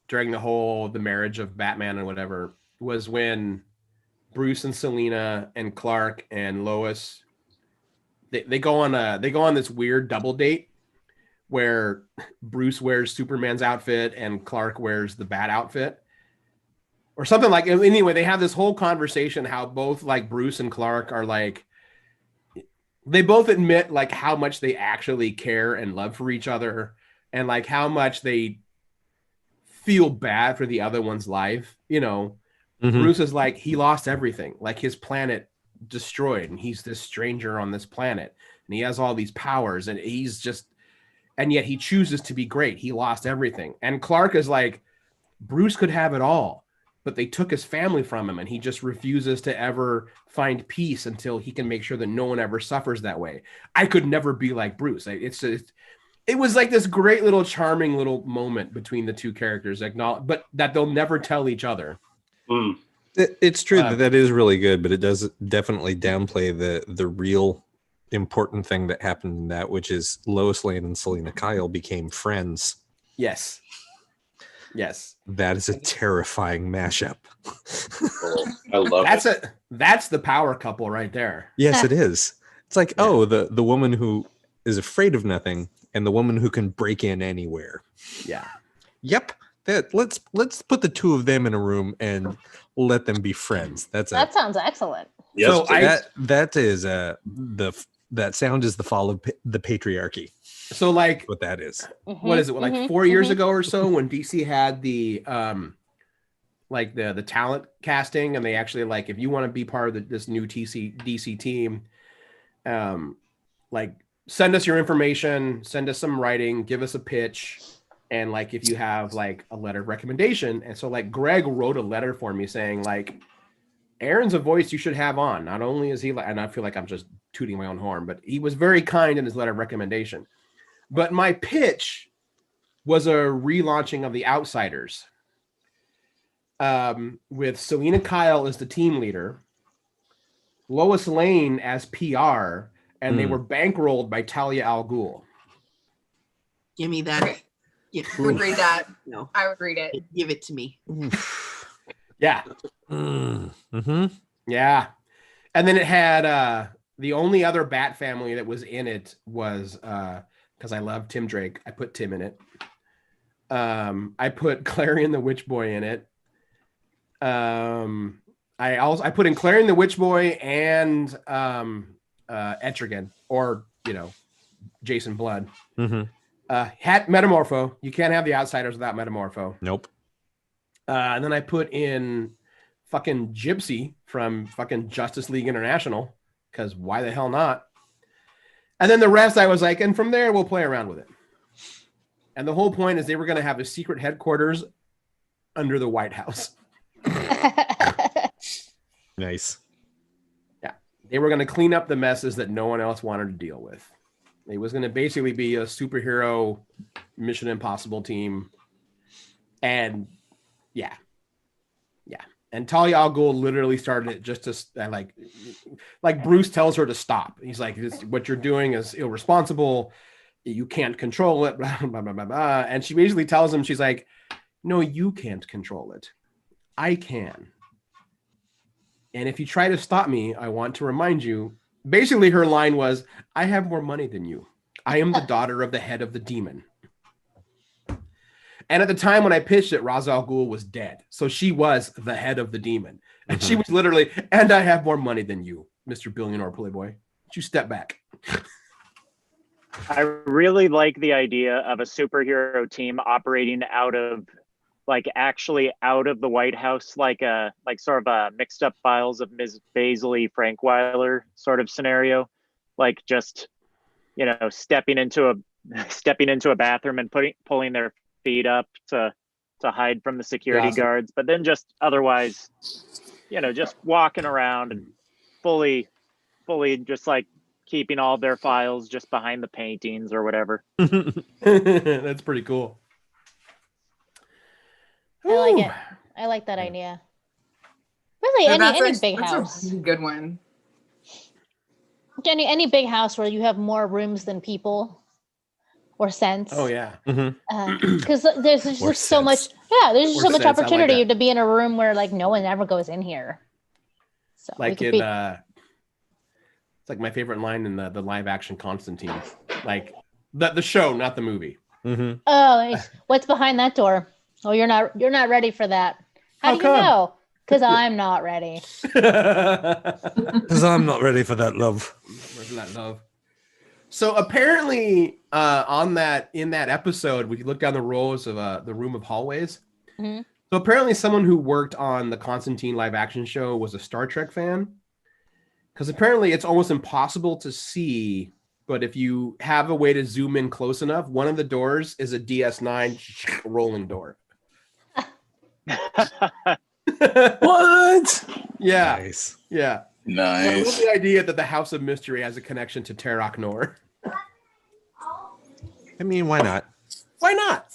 during the marriage of Batman and whatever was when Bruce and Selina and Clark and Lois they go on this weird double date where Bruce wears Superman's outfit and Clark wears the Bat outfit. Or something like, anyway, they have this whole conversation how both like Bruce and Clark are like, they both admit like how much they actually care and love for each other and like how much they feel bad for the other one's life. You know, Bruce is like, he lost everything, like his planet destroyed and he's this stranger on this planet and he has all these powers and and yet he chooses to be great. He lost everything. And Clark is like, Bruce could have it all, but they took his family from him and he just refuses to ever find peace until he can make sure that no one ever suffers that way. I could never be like Bruce. It was like this great little charming little moment between the two characters, but that they'll never tell each other. It's true that is really good, but it does definitely downplay the real important thing that happened in that, which is Lois Lane and Selina Kyle became friends. Yes. That is a terrifying mashup. I love it. That's the power couple right there. Yes, it is. It's like, the woman who is afraid of nothing and the woman who can break in anywhere. Yeah. Yep. Let's put the two of them in a room and let them be friends. That sounds excellent. Yes, so that sound is the fall of the patriarchy. So like what that is. What is it? Like 4 years ago or so when DC had the the talent casting and they actually like, if you want to be part of this new DC team, like send us your information, send us some writing, give us a pitch. And like, if you have like a letter of recommendation. And so like Greg wrote a letter for me saying like, Aaron's a voice you should have on. Not only is he like, and I feel like I'm just tooting my own horn, but he was very kind in his letter of recommendation. But my pitch was a relaunching of The Outsiders with Selina Kyle as the team leader, Lois Lane as PR, and they were bankrolled by Talia al Ghul. Give me that. Okay. I would read that. No, I would read it. give it to me. Yeah. Yeah. And then it had the only other Bat family that was in it was because I love Tim Drake. I put Tim in it. I put Clarion the Witch Boy in it. I put in Clarion the Witch Boy and Etrigan, or Jason Blood. Had Metamorpho. You can't have the Outsiders without Metamorpho. Nope. And then I put in fucking Gypsy from fucking Justice League International, because why the hell not? And then the rest I was like, and from there we'll play around with it. And the whole point is they were going to have a secret headquarters under the White House. Nice. Yeah. They were going to clean up the messes that no one else wanted to deal with. It was going to basically be a superhero Mission Impossible team. And yeah. And Talia al Ghul literally started it just to like Bruce tells her to stop. He's like, what you're doing is irresponsible. You can't control it. Blah, blah, blah, blah, blah. And she basically tells him, she's like, no, you can't control it. I can. And if you try to stop me, I want to remind you. Basically, her line was, I have more money than you. I am the daughter of the head of the demon. And at the time when I pitched it, Ra's al Ghul was dead. So she was the head of the demon. And she was literally, and I have more money than you, Mr. Billionaire Playboy. Would you step back? I really like the idea of a superhero team operating out of the White House, like sort of a mixed up files of Ms. Baisley, Frank Weiler sort of scenario, like just, stepping into a bathroom and pulling their feet up to hide from the security guards, but then just otherwise, just walking around and fully just like keeping all their files just behind the paintings or whatever. That's pretty cool. I like it. I like that idea. Really, any big house. That's a good one. Any big house where you have more rooms than people or sense. Oh yeah. Because there's just so much. Yeah, there's just so much opportunity to be in a room where like no one ever goes in here. So like it's like my favorite line in the live action Constantine, like the show, not the movie. Oh, what's behind that door? Oh, you're not ready for that. How do you know? Because I'm not ready. Because I'm not ready for that love. So apparently, in that episode, we look down the rows of the room of hallways. So apparently, someone who worked on the Constantine live action show was a Star Trek fan. Because apparently, it's almost impossible to see. But if you have a way to zoom in close enough, one of the doors is a DS9 rolling door. What? Yeah. Nice. Yeah. Nice. So I love the idea that the House of Mystery has a connection to Terok Nor. I mean, why not? Why not?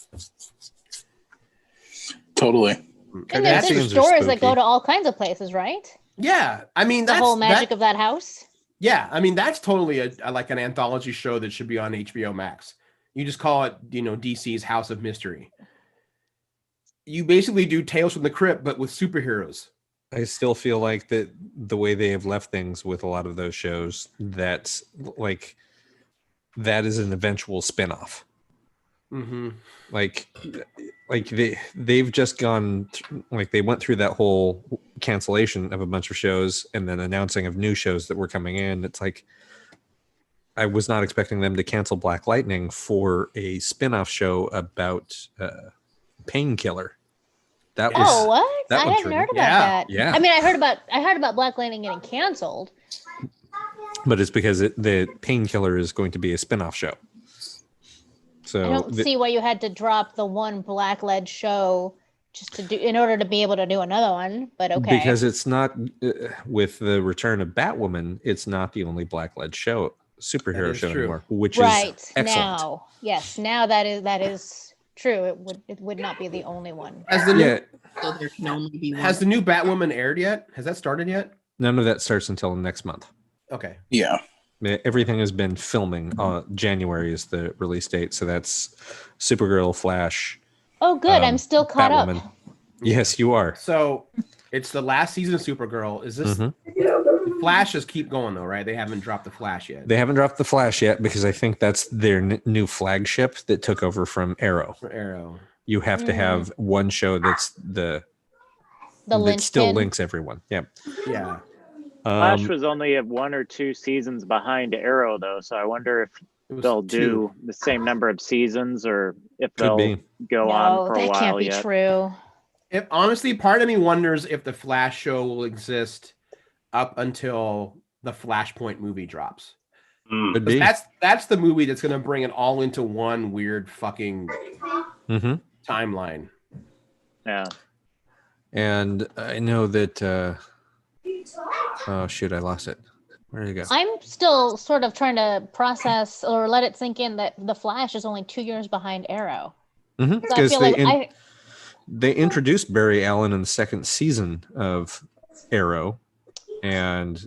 Totally. And there's doors that go to all kinds of places, right? Yeah. I mean, the whole magic of that house. Yeah. I mean, that's totally like an anthology show that should be on HBO Max. You just call it, DC's House of Mystery. You basically do Tales from the Crypt, but with superheroes. I still feel like that the way they have left things with a lot of those shows, that is an eventual spinoff. Like they've just gone they went through that whole cancellation of a bunch of shows and then announcing of new shows that were coming in. It's like I was not expecting them to cancel Black Lightning for a spinoff show about Painkiller. That was what? I hadn't heard about that. Yeah. I mean, I heard about Black Lightning getting canceled. But it's because the Painkiller is going to be a spinoff show. So I don't see why you had to drop the one black-led show just to do in order to be able to do another one. But okay, because it's not with the return of Batwoman, it's not the only black-led superhero show anymore, which is excellent. Now. Yes, now that is true. It would not be the only one. Has the new Batwoman aired yet? Has that started yet? None of that starts until next month. Okay. Yeah. Everything has been filming. January is the release date, so that's Supergirl, Flash. Oh, good. I'm still caught Batwoman. up. Yes, you are. So it's the last season of Supergirl. Is this Flash? Just keep going though, right? They haven't dropped the Flash yet. They haven't dropped the Flash yet because I think that's their new flagship that took over from Arrow. You have to have one show that's that still links everyone. Yeah. Yeah. Flash was only at 1 or 2 seasons behind Arrow, though, so I wonder if they'll do the same number of seasons or if they'll go on for a while yet. That can't be true. If honestly, part of me wonders if the Flash show will exist up until the Flashpoint movie drops. That's the movie that's going to bring it all into one weird fucking timeline. Yeah. And I know that. Oh shoot! I lost it. Where did it go? I'm still sort of trying to process or let it sink in that the Flash is only 2 years behind Arrow. So I feel like they introduced Barry Allen in the second season of Arrow, and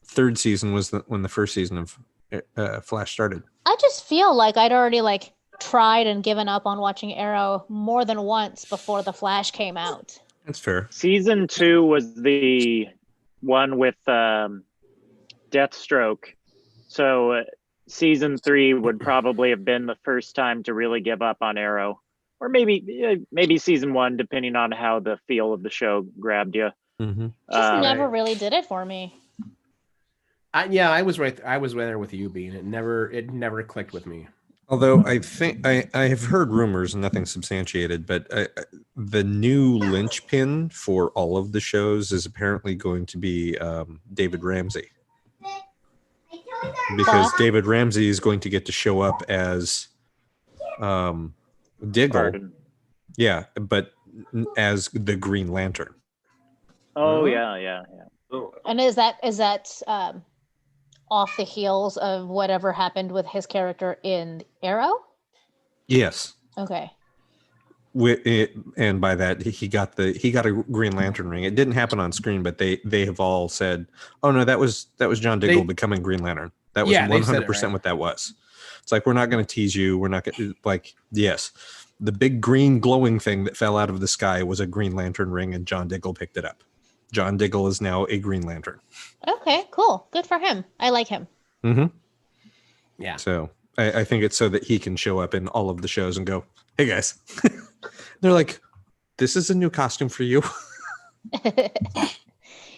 third season was when the first season of Flash started. I just feel like I'd already like tried and given up on watching Arrow more than once before the Flash came out. That's fair. Season 2 was the one with Deathstroke. So season 3 would probably have been the first time to really give up on Arrow, or maybe season 1, depending on how the feel of the show grabbed you. Mm-hmm. Just never really did it for me. I was right. I was there with you, Bean. It never clicked with me. Although I think I have heard rumors, nothing substantiated, but the new linchpin for all of the shows is apparently going to be David Ramsey. Because David Ramsey is going to get to show up as Diggle. Yeah, but as the Green Lantern. Oh, yeah. Oh. And is that off the heels of whatever happened with his character in Arrow? Yes. Okay. And by that he got a Green Lantern ring. It didn't happen on screen, but they have all said, "Oh no, that was John Diggle becoming Green Lantern." That was 100% what that was. It's like, we're not going to tease you. We're not going to yes, the big green glowing thing that fell out of the sky was a Green Lantern ring, and John Diggle picked it up. John Diggle is now a Green Lantern. Okay, cool. Good for him. I like him. Mm-hmm. Yeah. So I think it's so that he can show up in all of the shows and go, "Hey guys." They're like, "This is a new costume for you."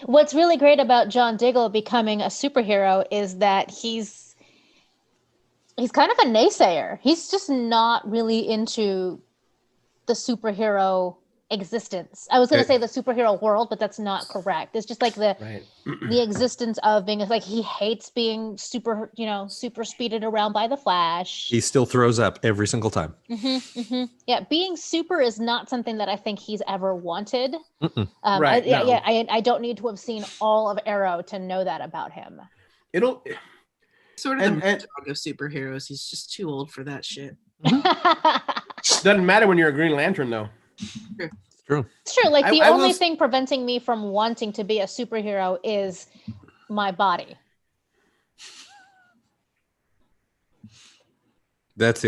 What's really great about John Diggle becoming a superhero is that he's kind of a naysayer. He's just not really into the superhero existence. I was going to say the superhero world, but that's not correct. It's just like the existence of being like, he hates being super speeded around by the Flash. He still throws up every single time. Yeah, being super is not something that I think he's ever wanted. I don't need to have seen all of Arrow to know that about him. It'll sort of the dog of superheroes. He's just too old for that shit. Doesn't matter when you're a Green Lantern, though. It's true. It's true. Like the only thing preventing me from wanting to be a superhero is my body. That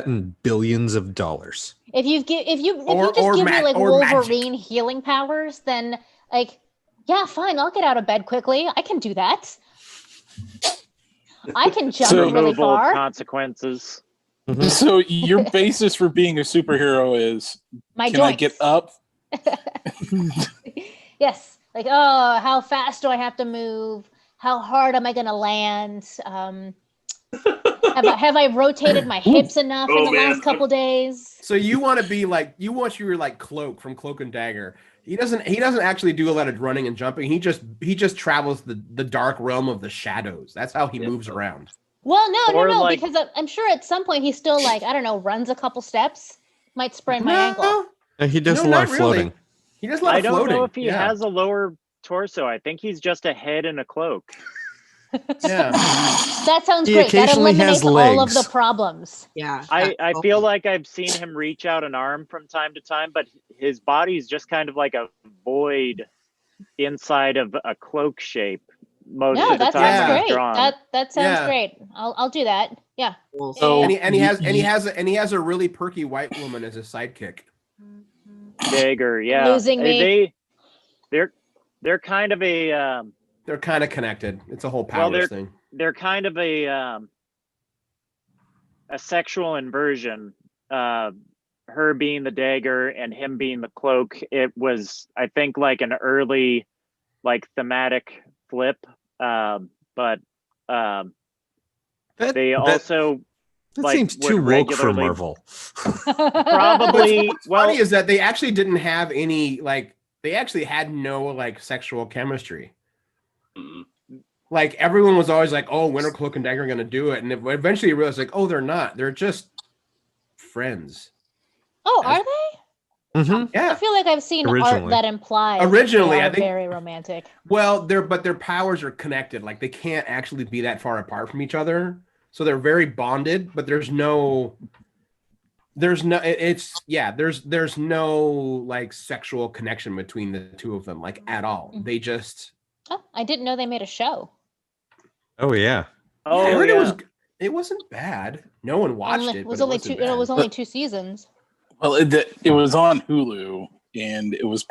and billions of dollars. If you just give me like Wolverine magic healing powers, then like, yeah, fine, I'll get out of bed quickly. I can do that. I can jump really far. Consequences. Mm-hmm. So your basis for being a superhero is my can joints. I get up? Yes. Like, oh, how fast do I have to move? How hard am I going to land? Have I rotated my hips enough in the last couple days? So you want to be like you're like Cloak from Cloak and Dagger. He doesn't actually do a lot of running and jumping. He just travels the dark realm of the shadows. That's how he moves around. Well, no, because I'm sure at some point he still runs a couple steps, might sprain my ankle. He does a lot of floating. He does a lot of floating. I don't know if he has a lower torso. I think he's just a head in a cloak. Yeah. That sounds great. That eliminates all of the problems. Yeah. I feel like I've seen him reach out an arm from time to time, but his body's just kind of like a void inside of a cloak shape. Most of the time when it's drawn. That sounds great. I'll do that. Yeah. So and he has a really perky white woman as his sidekick. Dagger, yeah. Losing me. They're kind of a they're kind of connected. It's a whole powers thing. They're kind of a sexual inversion. Her being the dagger and him being the cloak. It was, I think, like an early thematic flip. But they also that seems too woke for Marvel. Probably. What's funny is that they actually didn't have any they actually had no sexual chemistry. Like everyone was always like, "Oh, when are Cloak and Dagger going to do it?" And eventually you realize, "Oh, they're not. They're just friends." Oh, are they? Mhm. I Yeah. feel like I've seen art Originally. that implies that Originally, they I are think- very romantic. Well, their powers are connected. Like they can't actually be that far apart from each other. So they're very bonded, but there's no there's no like sexual connection between the two of them, like at all. They just Oh, I didn't know they made a show. Oh yeah. Oh, I heard yeah. it wasn't bad. No one watched It was only two. It was only 2 seasons. Well, it was on Hulu, and it was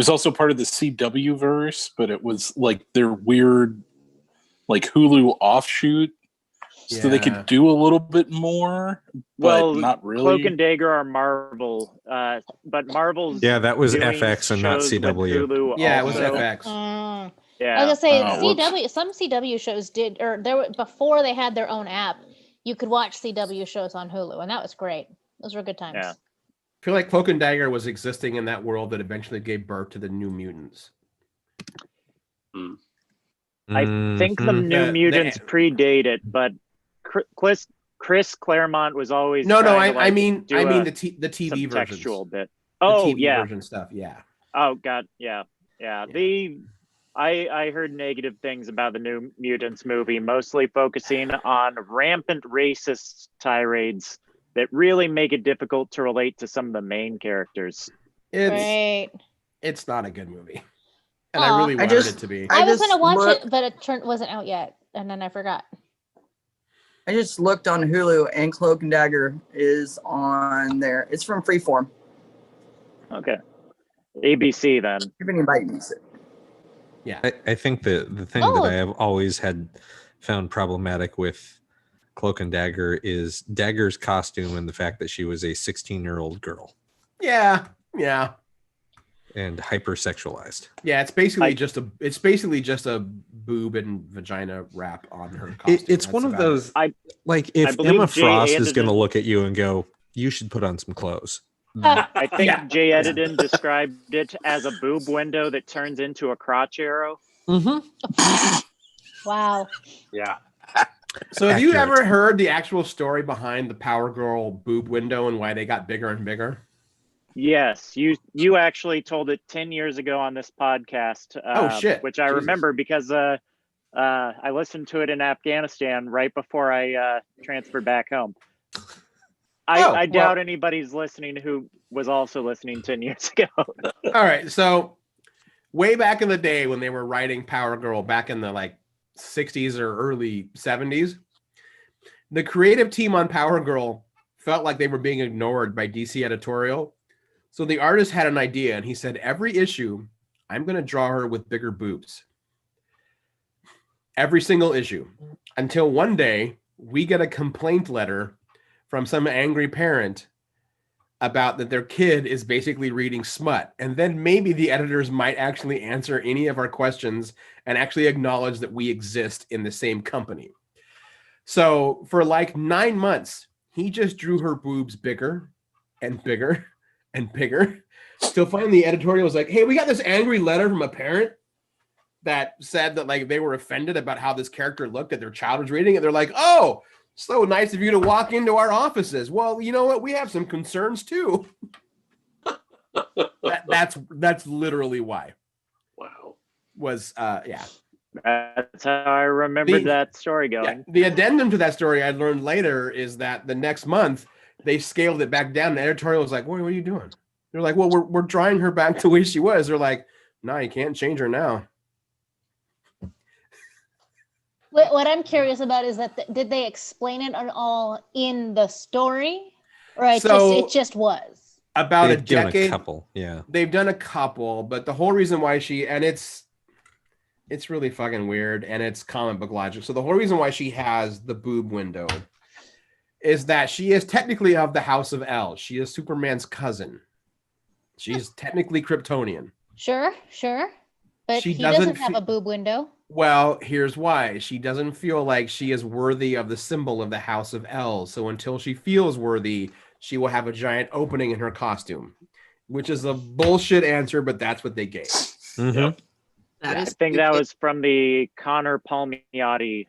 also part of the CW verse, but it was like their weird, like Hulu offshoot, so they Yeah. could do a little bit more, but Well, not really. Cloak and Dagger are Marvel, but Marvel's Yeah, that was doing FX and not shows with CW. Hulu Yeah, it was also. FX. Yeah. I was gonna say whoops. CW. Some CW shows did, or there were before they had their own app. You could watch CW shows on Hulu, and that was great. Those were good times. Yeah. I feel like Cloak and Dagger was existing in that world that eventually gave birth to the New Mutants. I think the Mhm. New The- Mutants predate it, but Chris Claremont was always No, trying to, I like, mean do the some TV versions. textual bit. The Oh TV yeah. version stuff. Yeah. Oh god, yeah. I heard negative things about the New Mutants movie, mostly focusing on rampant racist tirades that really make it difficult to relate to some of the main characters. It's not a good movie, and Aw. I really wanted it to be. I was just gonna watch looked- it, but it wasn't out yet, and then I forgot. I just looked on Hulu and Cloak and Dagger is on there. It's from Freeform. Okay. ABC then. If anybody needs it. Yeah. I think the thing that I have always had found problematic with Cloak and Dagger is Dagger's costume and the fact that she was a 16-year-old girl Yeah. and hypersexualized. Yeah, it's basically just a boob and vagina wrap on her costume. It's That's one of about those it. like if believe Emma Jay Frost is Anderson- going to look at you and go, "You should put on some clothes." I think Jay Edidin described it as a boob window that turns into a crotch arrow. Wow. Yeah. So have you Accurate. ever heard the actual story behind the Power Girl boob window and why they got bigger and bigger? Yes, you actually told it 10 years ago on this podcast. Oh, shit. Which I Jesus. remember because I listened to it in Afghanistan right before I transferred back home. I doubt anybody's listening who was also listening 10 years ago. All right, so way back in the day when they were writing Power Girl back in the like 60s or early 70s, the creative team on Power Girl felt like they were being ignored by DC editorial. So the artist had an idea and he said, every issue, I'm going to draw her with bigger boobs. Every single issue. Until one day we get a complaint letter from some angry parent about that their kid is basically reading smut. And then maybe the editors might actually answer any of our questions and actually acknowledge that we exist in the same company. So for like 9 months, he just drew her boobs bigger and bigger and bigger. Till finally the editorial was like, hey, we got this angry letter from a parent that said that like they were offended about how this character looked that their child was reading. And they're like, oh, so nice of you to walk into our offices. Well, you know what? We have some concerns too. That's literally why. Wow. Was yeah. That's how I remembered that story going. The addendum to that story I learned later is that the next month they scaled it back down. The editorial was like, what are you doing? They're like, well, we're drawing her back to the way she was. They're like, no, you can't change her now. What I'm curious about is that did they explain it at all in the story, or it just was about They've a done decade? a couple, yeah. They've done a couple, but the whole reason why it's really fucking weird and it's comic book logic. So the whole reason why she has the boob window is that she is technically of the House of L. She is Superman's cousin. She's technically Kryptonian. Sure, but She he doesn't doesn't have a boob window. Well, here's why. She doesn't feel like she is worthy of the symbol of the House of L. So until she feels worthy, she will have a giant opening in her costume, which is a bullshit answer, but that's what they gave. I think that was from the Connor Palmiotti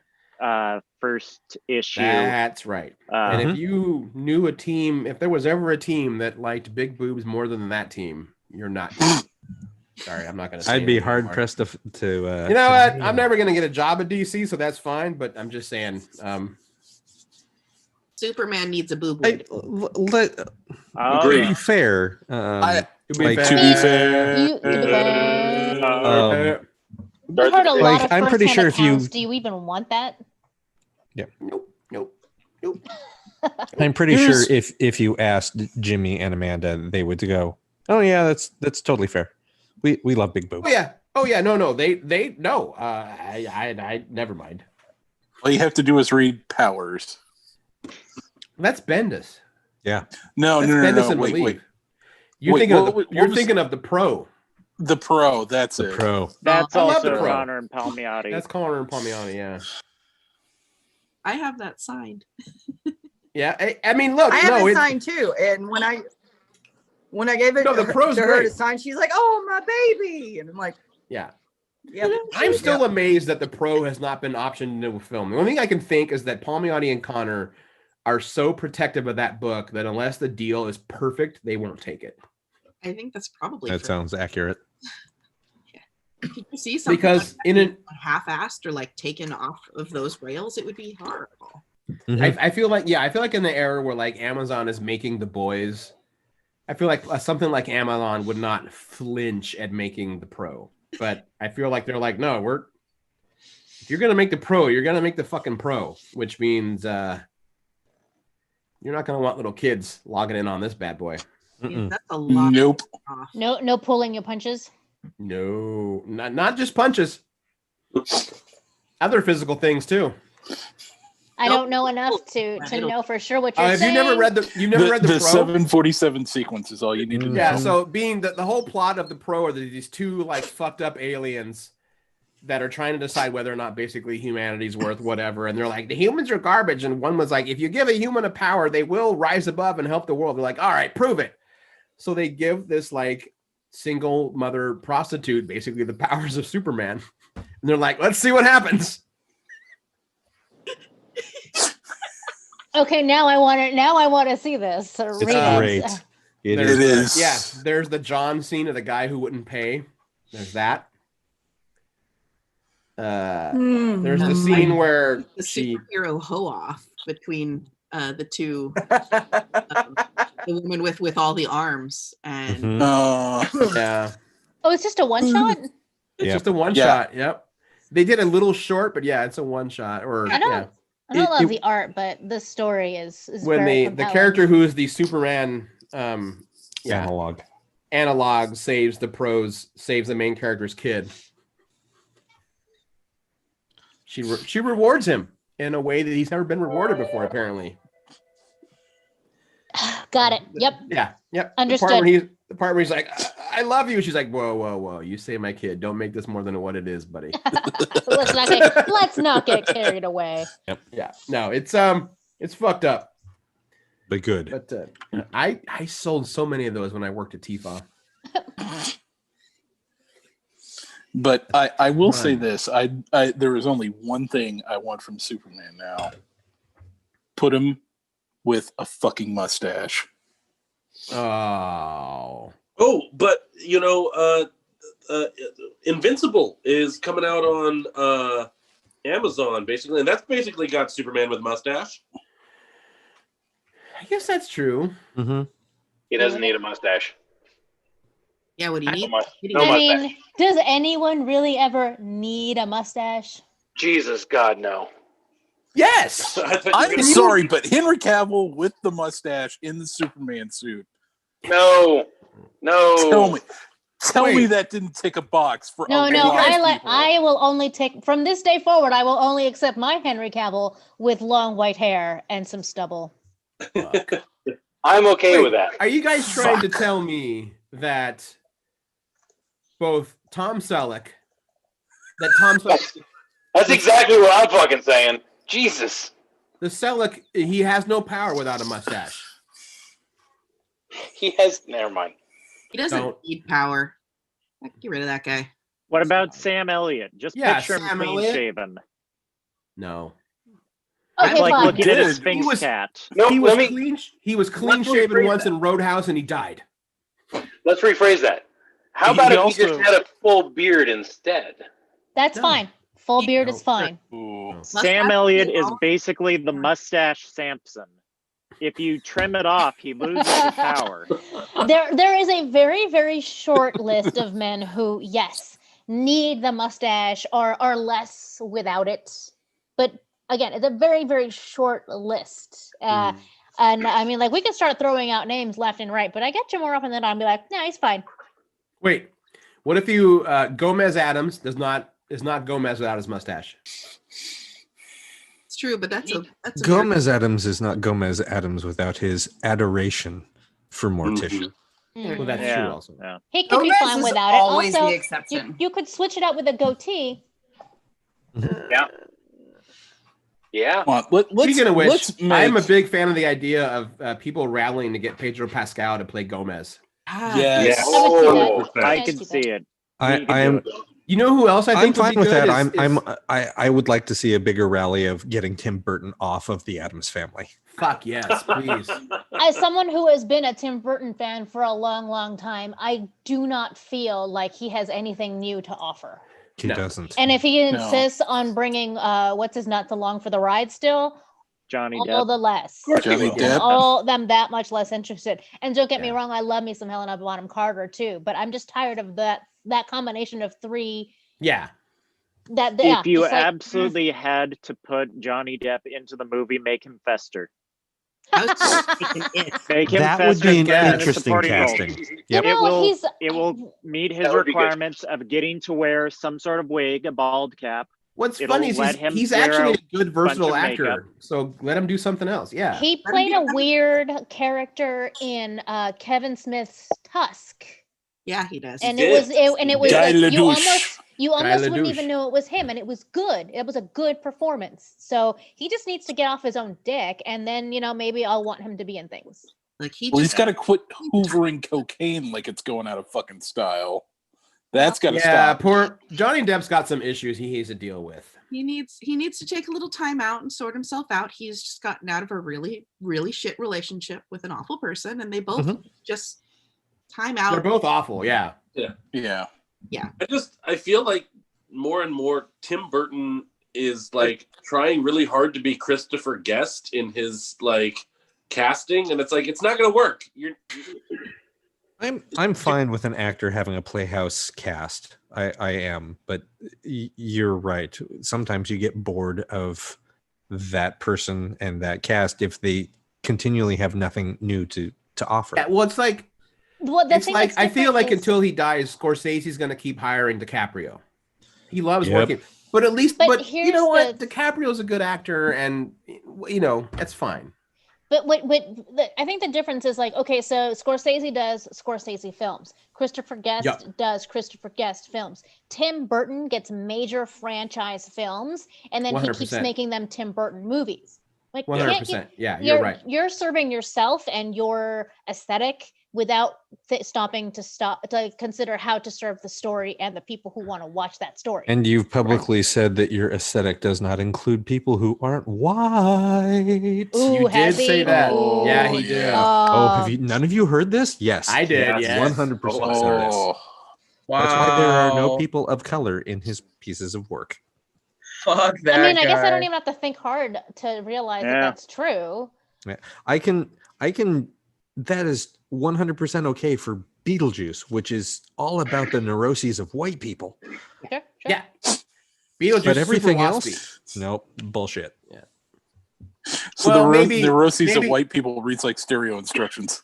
first issue. That's right. And if you knew a team, if there was ever a team that liked big boobs more than that team, you're not. Sorry, I'm not going to say I'd be anything hard more. pressed to You know what? I'm never going to get a job at DC, so that's fine. But I'm just saying. Superman needs a boob. To be fair, to be fair, We've heard a lot of I'm pretty sure if you. Do you even want that? Yeah. Nope. I'm pretty sure if you asked Jimmy and Amanda, they would go, "Oh yeah, that's totally fair. We love big boobs." Oh yeah. No. They no. I never mind. All you have to do is read Powers. That's Bendis. Yeah. No. Wait. You're thinking of the Pro. The Pro. That's it. Pro. That's I love also the Pro. Connor and Palmiotti. That's Connor and Palmiotti. Yeah. I have that signed. Yeah. I mean, look. I have it signed too, and when I gave it the Pro's to her to great. sign, she's like, "Oh, my baby," and I'm like, Yeah. "Yep." I'm still amazed that the Pro has not been optioned into a film. The only thing I can think is that Palmiotti and Connor are so protective of that book that unless the deal is perfect, they won't take it. I think that's probably That true. sounds accurate. If you see something Because like that half-assed or like taken off of those rails, it would be horrible. I feel like in the era where like Amazon is making the boys, I feel like something like Amazon would not flinch at making the Pro. But I feel like they're like, no, if you're gonna make the Pro, you're gonna make the fucking Pro, which means you're not gonna want little kids logging in on this bad boy. Yeah, that's a lot. Nope. No pulling your punches. No, not just punches. Other physical things too. I don't know enough to know for sure what you're Have saying. you never read the Pro? 747 sequence is all you need to know. Yeah, so being the whole plot of the Pro are these two like fucked up aliens that are trying to decide whether or not basically humanity's worth whatever, and they're like, the humans are garbage, and one was like, if you give a human a power, they will rise above and help the world. They're like, all right, prove it. So they give this like single mother prostitute basically the powers of Superman, and they're like, let's see what happens. Okay, now I want to see this. Or read it. Great. It is. Yeah, there's the John scene of the guy who wouldn't pay. There's that. There's the scene where the superhero hoe-off between the two, the woman with all the arms, and yeah. Oh, it's just a one shot. It's just a one shot. Yep. They did a little short, but yeah, it's a one shot. Or I don't love the art, but the story is when very the compelling. character who is the Superman analog saves the main character's kid. She rewards him in a way that he's never been rewarded before, apparently. Got it. Yep. Yeah. Yep. Understood. The part where he's like, I love you. She's like, whoa. You saved my kid. Don't make this more than what it is, buddy. Let's not get carried away. Yep. Yeah. No, it's fucked up. But good. But I sold so many of those when I worked at Tifa. But I will say this: there is only one thing I want from Superman now. Put him with a fucking mustache. Oh, but Invincible is coming out on Amazon, basically, and that's basically got Superman with a mustache. I guess that's true. Mm-hmm. He doesn't need a mustache. Yeah, what do you need? I mean, does anyone really ever need a mustache? Jesus, God, no. Yes. I'm sorry, but Henry Cavill with the mustache in the Superman suit. No. Tell me that didn't tick a box for No. people. I will only take from this day forward. I will only accept my Henry Cavill with long white hair and some stubble. I'm okay with that. Are you guys trying to tell me that both Tom Selleck, That's exactly what I'm fucking saying. Jesus. The Selleck, he has no power without a mustache. He has. Never mind. He doesn't need power. Get rid of that guy. What about Sam Elliott? Just picture him Sam clean Elliott? shaven. No. Okay, like fine. looking at a Did. Sphinx cat. No, He was let me clean. He was clean let's shaven rephrase once that. in Roadhouse, and he died. let's rephrase that. How He about if also- he just had a full beard instead? That's No. fine. Full beard No. is fine. Ooh. Sam Elliott is basically the mustache Samson. If you trim it off, he loses his power. There is a very, very short list of men who, yes, need the mustache or are less without it. But again, it's a very, very short list. And I mean, like, we can start throwing out names left and right, but I get you more often than not. I'll be like, nah, he's fine. Wait, what if you Gomez Adams is not Gomez without his mustache? It's true, but that's a Gomez Adams is not Gomez Adams without his adoration for Morticia. Well, that's true also. Yeah. He could be Gomez fine is without it. always Also, the exception. you could switch it out with a goatee. Yeah. Yeah. Come on, let's, Speaking of which, let's make, I'm a big fan of the idea of people rallying to get Pedro Pascal to play Gomez. Yes. I would see that. I I'd can see see that. it. I We can am. do it. You know who else I I'm think would fine be with good that. is- I would like to see a bigger rally of getting Tim Burton off of the Addams Family. Fuck yes, please. As someone who has been a Tim Burton fan for a long, long time, I do not feel like he has anything new to offer. He doesn't. And if he insists on bringing what's his nuts along for the ride still, Johnny all Depp. the less. Johnny Depp. All them that much less interested. And don't get me wrong, I love me some Helena Bonham Carter too, but I'm just tired of that combination of three. Yeah. If you just like, absolutely had to put Johnny Depp into the movie, make him Fester. Make him That would Fester be an in a interesting supporting role. casting. You know, It will meet his That would be good. requirements of getting to wear some sort of wig, a bald cap. What's It'll funny is let him he's wear actually a a good versatile bunch of actor. makeup. So let him do something else. Yeah. he played a weird character in Kevin Smith's Tusk. Yeah, he does. And it was Guy like, you Ledouche. almost wouldn't Ledouche. even know it was him, and it was good. It was a good performance. So he just needs to get off his own dick, and then maybe I'll want him to be in things. Like Well, he's got to quit hoovering cocaine like it's going out of fucking style. That's got to Yeah, stop. poor Johnny Depp's got some issues he needs to deal with. He needs to take a little time out and sort himself out. He's just gotten out of a really, really shit relationship with an awful person, and they both just time out. They're both awful. Yeah. Yeah. I feel like more and more Tim Burton is like trying really hard to be Christopher Guest in his like casting, and it's like it's not going to work. I'm fine with an actor having a Playhouse cast. I am, but you're right. Sometimes you get bored of that person and that cast if they continually have nothing new to offer. Yeah, well, it's like It's like I feel like until he dies, Scorsese's going to keep hiring DiCaprio. He loves working, but at least, but you know what? DiCaprio's a good actor, and that's fine. But I think the difference is like, okay, so Scorsese does Scorsese films. Christopher Guest does Christopher Guest films. Tim Burton gets major franchise films, and then 100%. He keeps making them Tim Burton movies. Like 100%. Yeah, you're right. You're serving yourself and your aesthetic without stopping to consider how to serve the story and the people who want to watch that story. And you've publicly said that your aesthetic does not include people who aren't white. Ooh, you did say that. Ooh, yeah, he did. Have you? None of you heard this? Yes, I did. Yes, 100% said this. Wow. That's why there are no people of color in his pieces of work. Fuck that. I guess I don't even have to think hard to realize that that's true. Yeah, I can. That is 100% okay for Beetlejuice, which is all about the neuroses of white people. Sure. Yeah. Beetlejuice, but everything super else, waspy. nope, bullshit. Yeah. So the neuroses of white people reads like stereo instructions.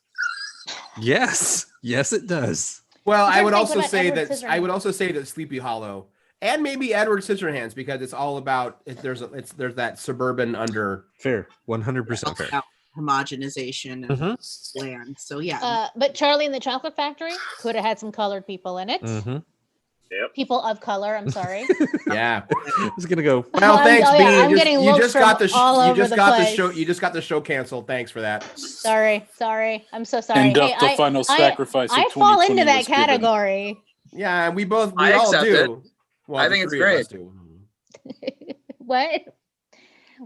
Yes, it does. Well, I would think also about say Edward that Sleepy Hollow and maybe Edward Scissorhands, because it's all about there's that suburban under. Fair, 100% fair. Homogenization of land. So yeah. But Charlie and the Chocolate Factory could have had some colored people in it. Yep. People of color. I'm sorry. Yeah. I was gonna go. Well, thanks, B. I'm getting you looks just got from the all over you just the got place. the show. You just got the show canceled. Thanks for that. Sorry. I'm so sorry. Induct the final sacrifice of I fall 2020 into that was given. category. Yeah, we I all accept do. it. Well, I the think it's three of us great. do. What?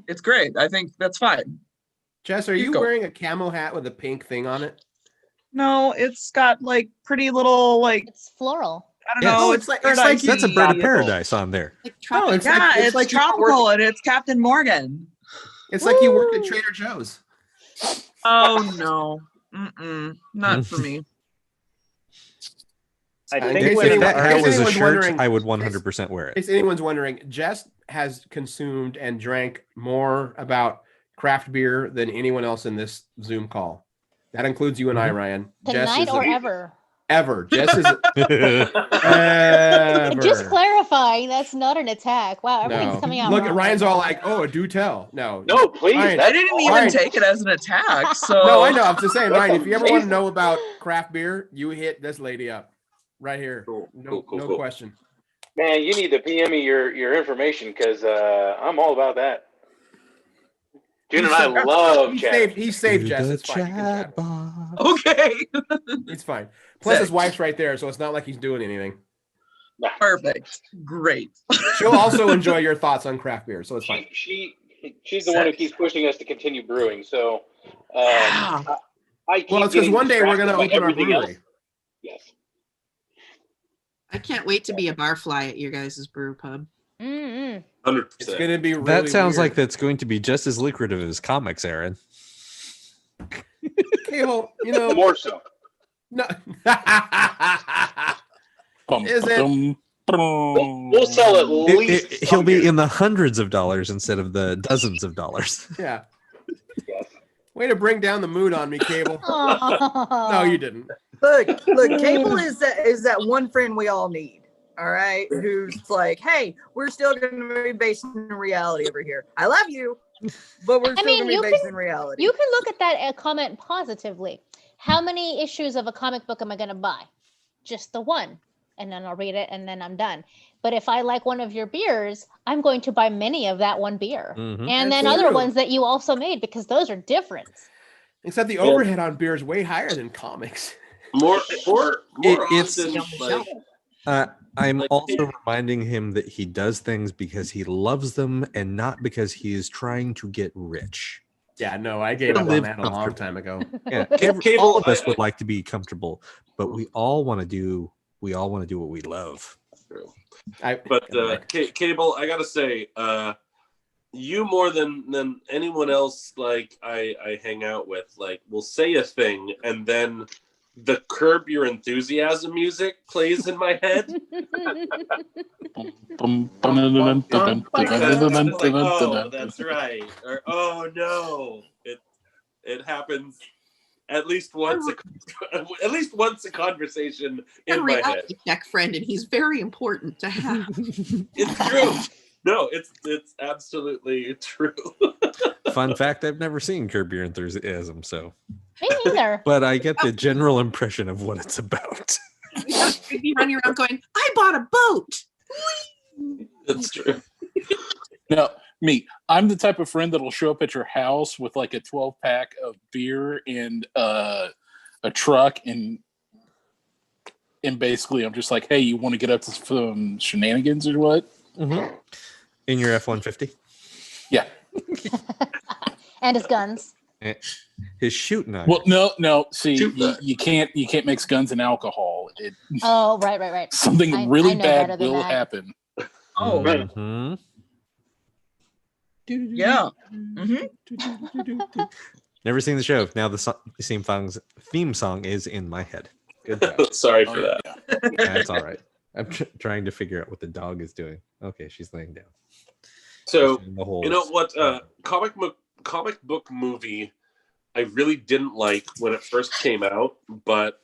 It's great. I think that's fine. Jess, are Keep you going. wearing a camel hat with a pink thing on it? No, it's got like pretty little like It's floral. I don't Yes. know. Oh, It's it's like like That's a bird of paradise on there. Like No, tropical. yeah, it's like you were tropical and it's Captain Morgan. It's like you work at Trader Joe's. Oh no, not for me. I In think case when If anyone- that in hat case was a anyone's shirt, wondering- I would 100% wear In it. case anyone's wondering, Jess has consumed and drank more about craft beer than anyone else in this Zoom call. That includes you and I, Ryan. Tonight or ever. Ever. Jess is Just clarifying, that's not an attack. Wow, everything's coming out Look, wrong Ryan's right all now. like, "Oh, do tell." No, No, please. Ryan, I didn't even Ryan- take it as an attack. So No, I know. I'm just saying, That's Ryan. If you ever want to amazing. know about craft beer, you hit this lady up right here. Cool, No, cool, no cool. question. Man, you need to PM me your information because I'm all about that. June and I love He's chatting. saved. He's saved, To Jess. the It's fine. You can chat. chat box. Okay, It's fine. Plus, his Sick. wife's right there, so it's not like he's doing anything. perfect, great. She'll also enjoy your thoughts on craft beer, so it's fine. She's the one who keeps pushing us to continue brewing. So Yeah. I keep Well, it's because getting one day we're going to distracted by open our everything brewery. else. Yes. I can't wait to be a barfly at your guys' brew pub. 100%. It's going to be really That sounds weird. like that's going to be just as lucrative as comics, Aaron. Okay, well, you know, More so. no. Bum, Is it? ba-dum, ba-dum. We'll sell at least. He'll be in the hundreds of dollars instead of the dozens of dollars. Yeah. Yes. Way to bring down the mood on me, Cable. Oh. No, you didn't. Look, Cable is that one friend we all need. All right, who's like, hey, we're still going to be based in reality over here. I love you, but we're still mean, going to you be based can- in reality. You can look at that comment positively. How many issues of a comic book am I going to buy? Just the one. And then I'll read it and then I'm done. But if I like one of your beers, I'm going to buy many of that one beer. Mhm. And That's then other true. ones that you also made because those are different. Except the overhead on beer is way higher than comics. More It's- often, like, I'm also reminding him that he does things because he loves them and not because he is trying to get rich. Yeah, no, I gave To up on live that a long comfortably. time ago. Yeah, Cable, all of us I- would like to be comfortable, but we all want to do what we love. But Cable, I gotta say, you more than anyone else, like I hang out with, like will say a thing and then the Curb Your Enthusiasm music plays in my head. Bum, ba-dum, Because ba-dum, it's like, oh, that's right, or oh no, it happens at least once a conversation in A my head. reality check friend, and he's very important to have. It's true. No, it's absolutely true. Fun fact: I've never seen Curb Your Enthusiasm, so Me neither. but I get the general impression of what it's about. You'd be running around going, I bought a boat. That's true. No, me. I'm the type of friend that'll show up at your house with like a 12-pack of beer and a truck, and basically I'm just like, hey, you want to get up to some shenanigans or what? Mm-hmm. In your F-150, Yeah. And his guns. his shooting knife. Well, no. See, Shoot that. you can't mix guns and alcohol. Oh, right. Something I really know better bad than will that. happen. Oh, Mhm. yeah. Never seen the show. Now the theme song is in my head. Good job. Sorry for Oh, that. yeah. That's all right. I'm trying to figure out what the dog is doing. Okay, she's laying down. So She's in the hole. you know what? Comic book movie I really didn't like when it first came out, but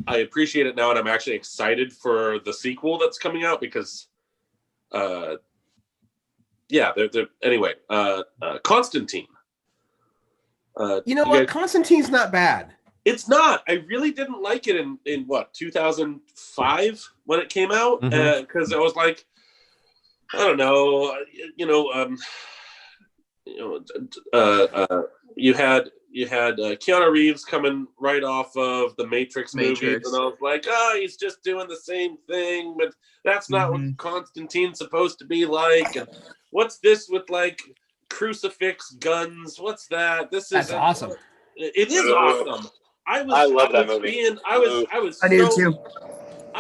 I appreciate it now, and I'm actually excited for the sequel that's coming out because, anyway, Constantine. You know what? Constantine's not bad. It's not. I really didn't like it in what 2005 when it came out because I was like, I don't know, you had Keanu Reeves coming right off of the Matrix movies, and I was like, oh, he's just doing the same thing, but that's not what Constantine's supposed to be like. And what's this with like crucifix, guns. What's that? That's awesome. It is awesome. I love that movie. I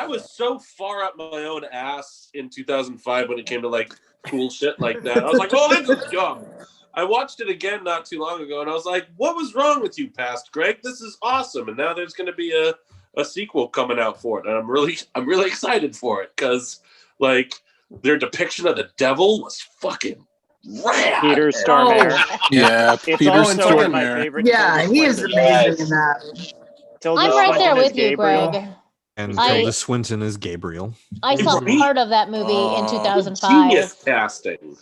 was so far up my own ass in 2005 when it came to like cool shit like that. I was like, oh, this is dumb. I watched it again not too long ago, and I was like, what was wrong with you, past Greg? This is awesome. And now there's going to be a sequel coming out for it, and I'm really excited for it because like their depiction of the devil was fucking rad. Peter Stormare. Yeah, It's Peter also one of my Stormare. favorite. Yeah, Tilda he is Swinton. amazing in that. Tilda I'm right there Swinton as with you, Gabriel. Greg. And I- Tilda Swinton is Gabriel. I saw Right? part of that movie in Oh, 2005. Genius casting.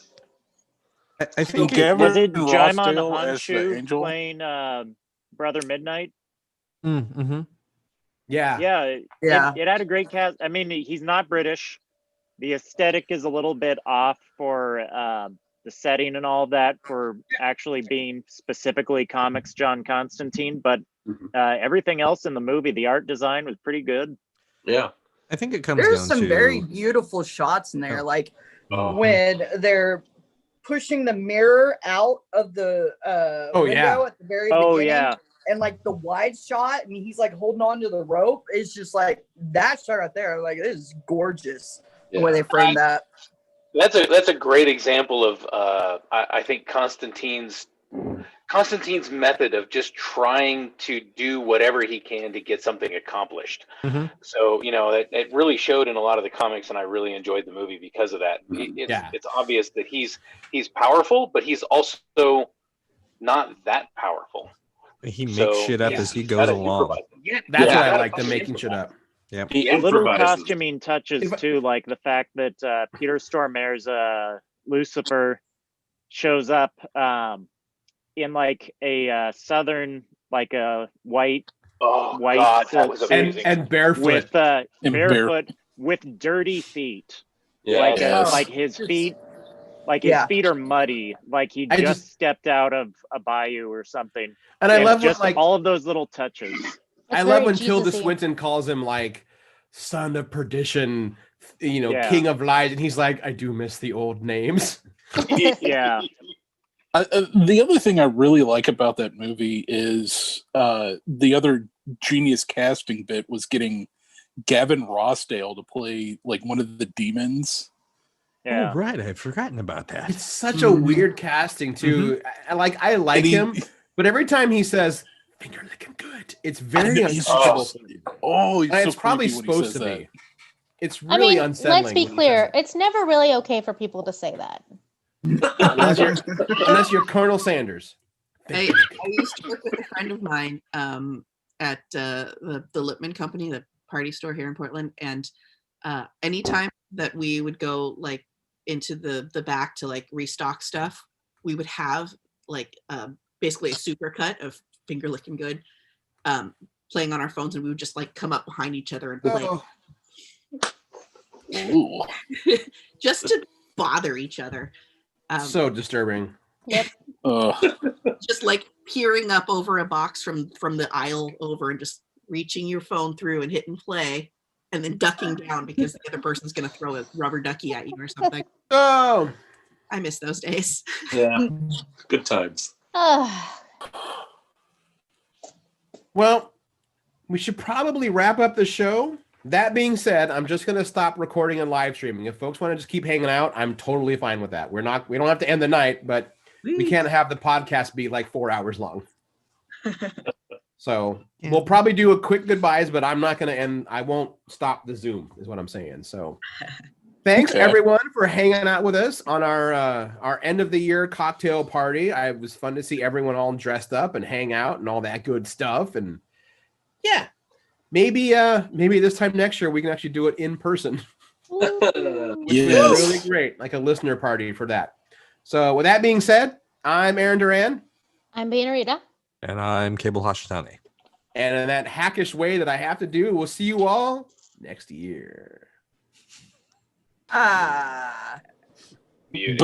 I think Gavin Was it Jaimon Rossdale as the Honshu angel. playing Brother Midnight? Mm-hmm. Yeah. Yeah, it had a great cast. I mean, he's not British. The aesthetic is a little bit off for the setting and all of that for actually being specifically comics John Constantine, but everything else in the movie, the art design was pretty good. Yeah. I think it comes There's down some to very beautiful shots in there, like Oh. when they're pushing the mirror out of the window at the very beginning. And like the wide shot, and he's like holding on to the rope. It's just like that shot right there. Like, this is gorgeous the way they framed that. That's a great example of I think Constantine's method of just trying to do whatever he can to get something accomplished. Mm-hmm. So it really showed in a lot of the comics, and I really enjoyed the movie because of that. It's obvious that he's powerful, but he's also not that powerful. He makes shit up as he goes along. That's what I like, them making shit up. Yep. Little costuming touches too, like the fact that Peter Stormare's Lucifer shows up in like a southern, like a white God, that was amazing. And barefoot. with barefoot with dirty feet. Like his feet. Like his feet are muddy, like he just stepped out of a bayou or something. And I love just what, like, all of those little touches. I love when Tilda Swinton calls him like son of perdition, king of lies, and he's like, I do miss the old names. Yeah. The other thing I really like about that movie is the other genius casting bit was getting Gavin Rossdale to play like one of the demons. Yeah. Oh, right. I've forgotten about that. It's such a weird casting too. I like him, but every time he says "finger licking good," it's very uncomfortable. It's probably supposed to be. It's really unsettling. Let's be clear. It's never really okay for people to say that. Unless you're Colonel Sanders. I used to work with a friend of mine at the Lippman Company, the party store here in Portland, and anytime that we would go like into the back to like restock stuff, we would have like basically a supercut of Finger Licking Good playing on our phones, and we would just like come up behind each other and play just to bother each other. So disturbing. Yep. Just like peering up over a box from the aisle over and just reaching your phone through and hitting play and then ducking down because the other person's going to throw a rubber ducky at you or something. Oh, I miss those days. Yeah. Good times. Well, we should probably wrap up the show. That being said, I'm just going to stop recording and live streaming. If folks want to just keep hanging out, I'm totally fine with that. We don't have to end the night, but we can't have the podcast be like 4 hours long. So we'll probably do a quick goodbyes, but I'm not going to end. I won't stop the Zoom is what I'm saying. So thanks everyone for hanging out with us on our end of the year cocktail party. It was fun to see everyone all dressed up and hang out and all that good stuff. And yeah, maybe this time next year we can actually do it in person. Which would be really great, like a listener party for that. So with that being said, I'm Aaron Duran. I'm Beana Rita. And I'm Cable Hashitani. And in that hackish way that I have to do, we'll see you all next year. Beauty.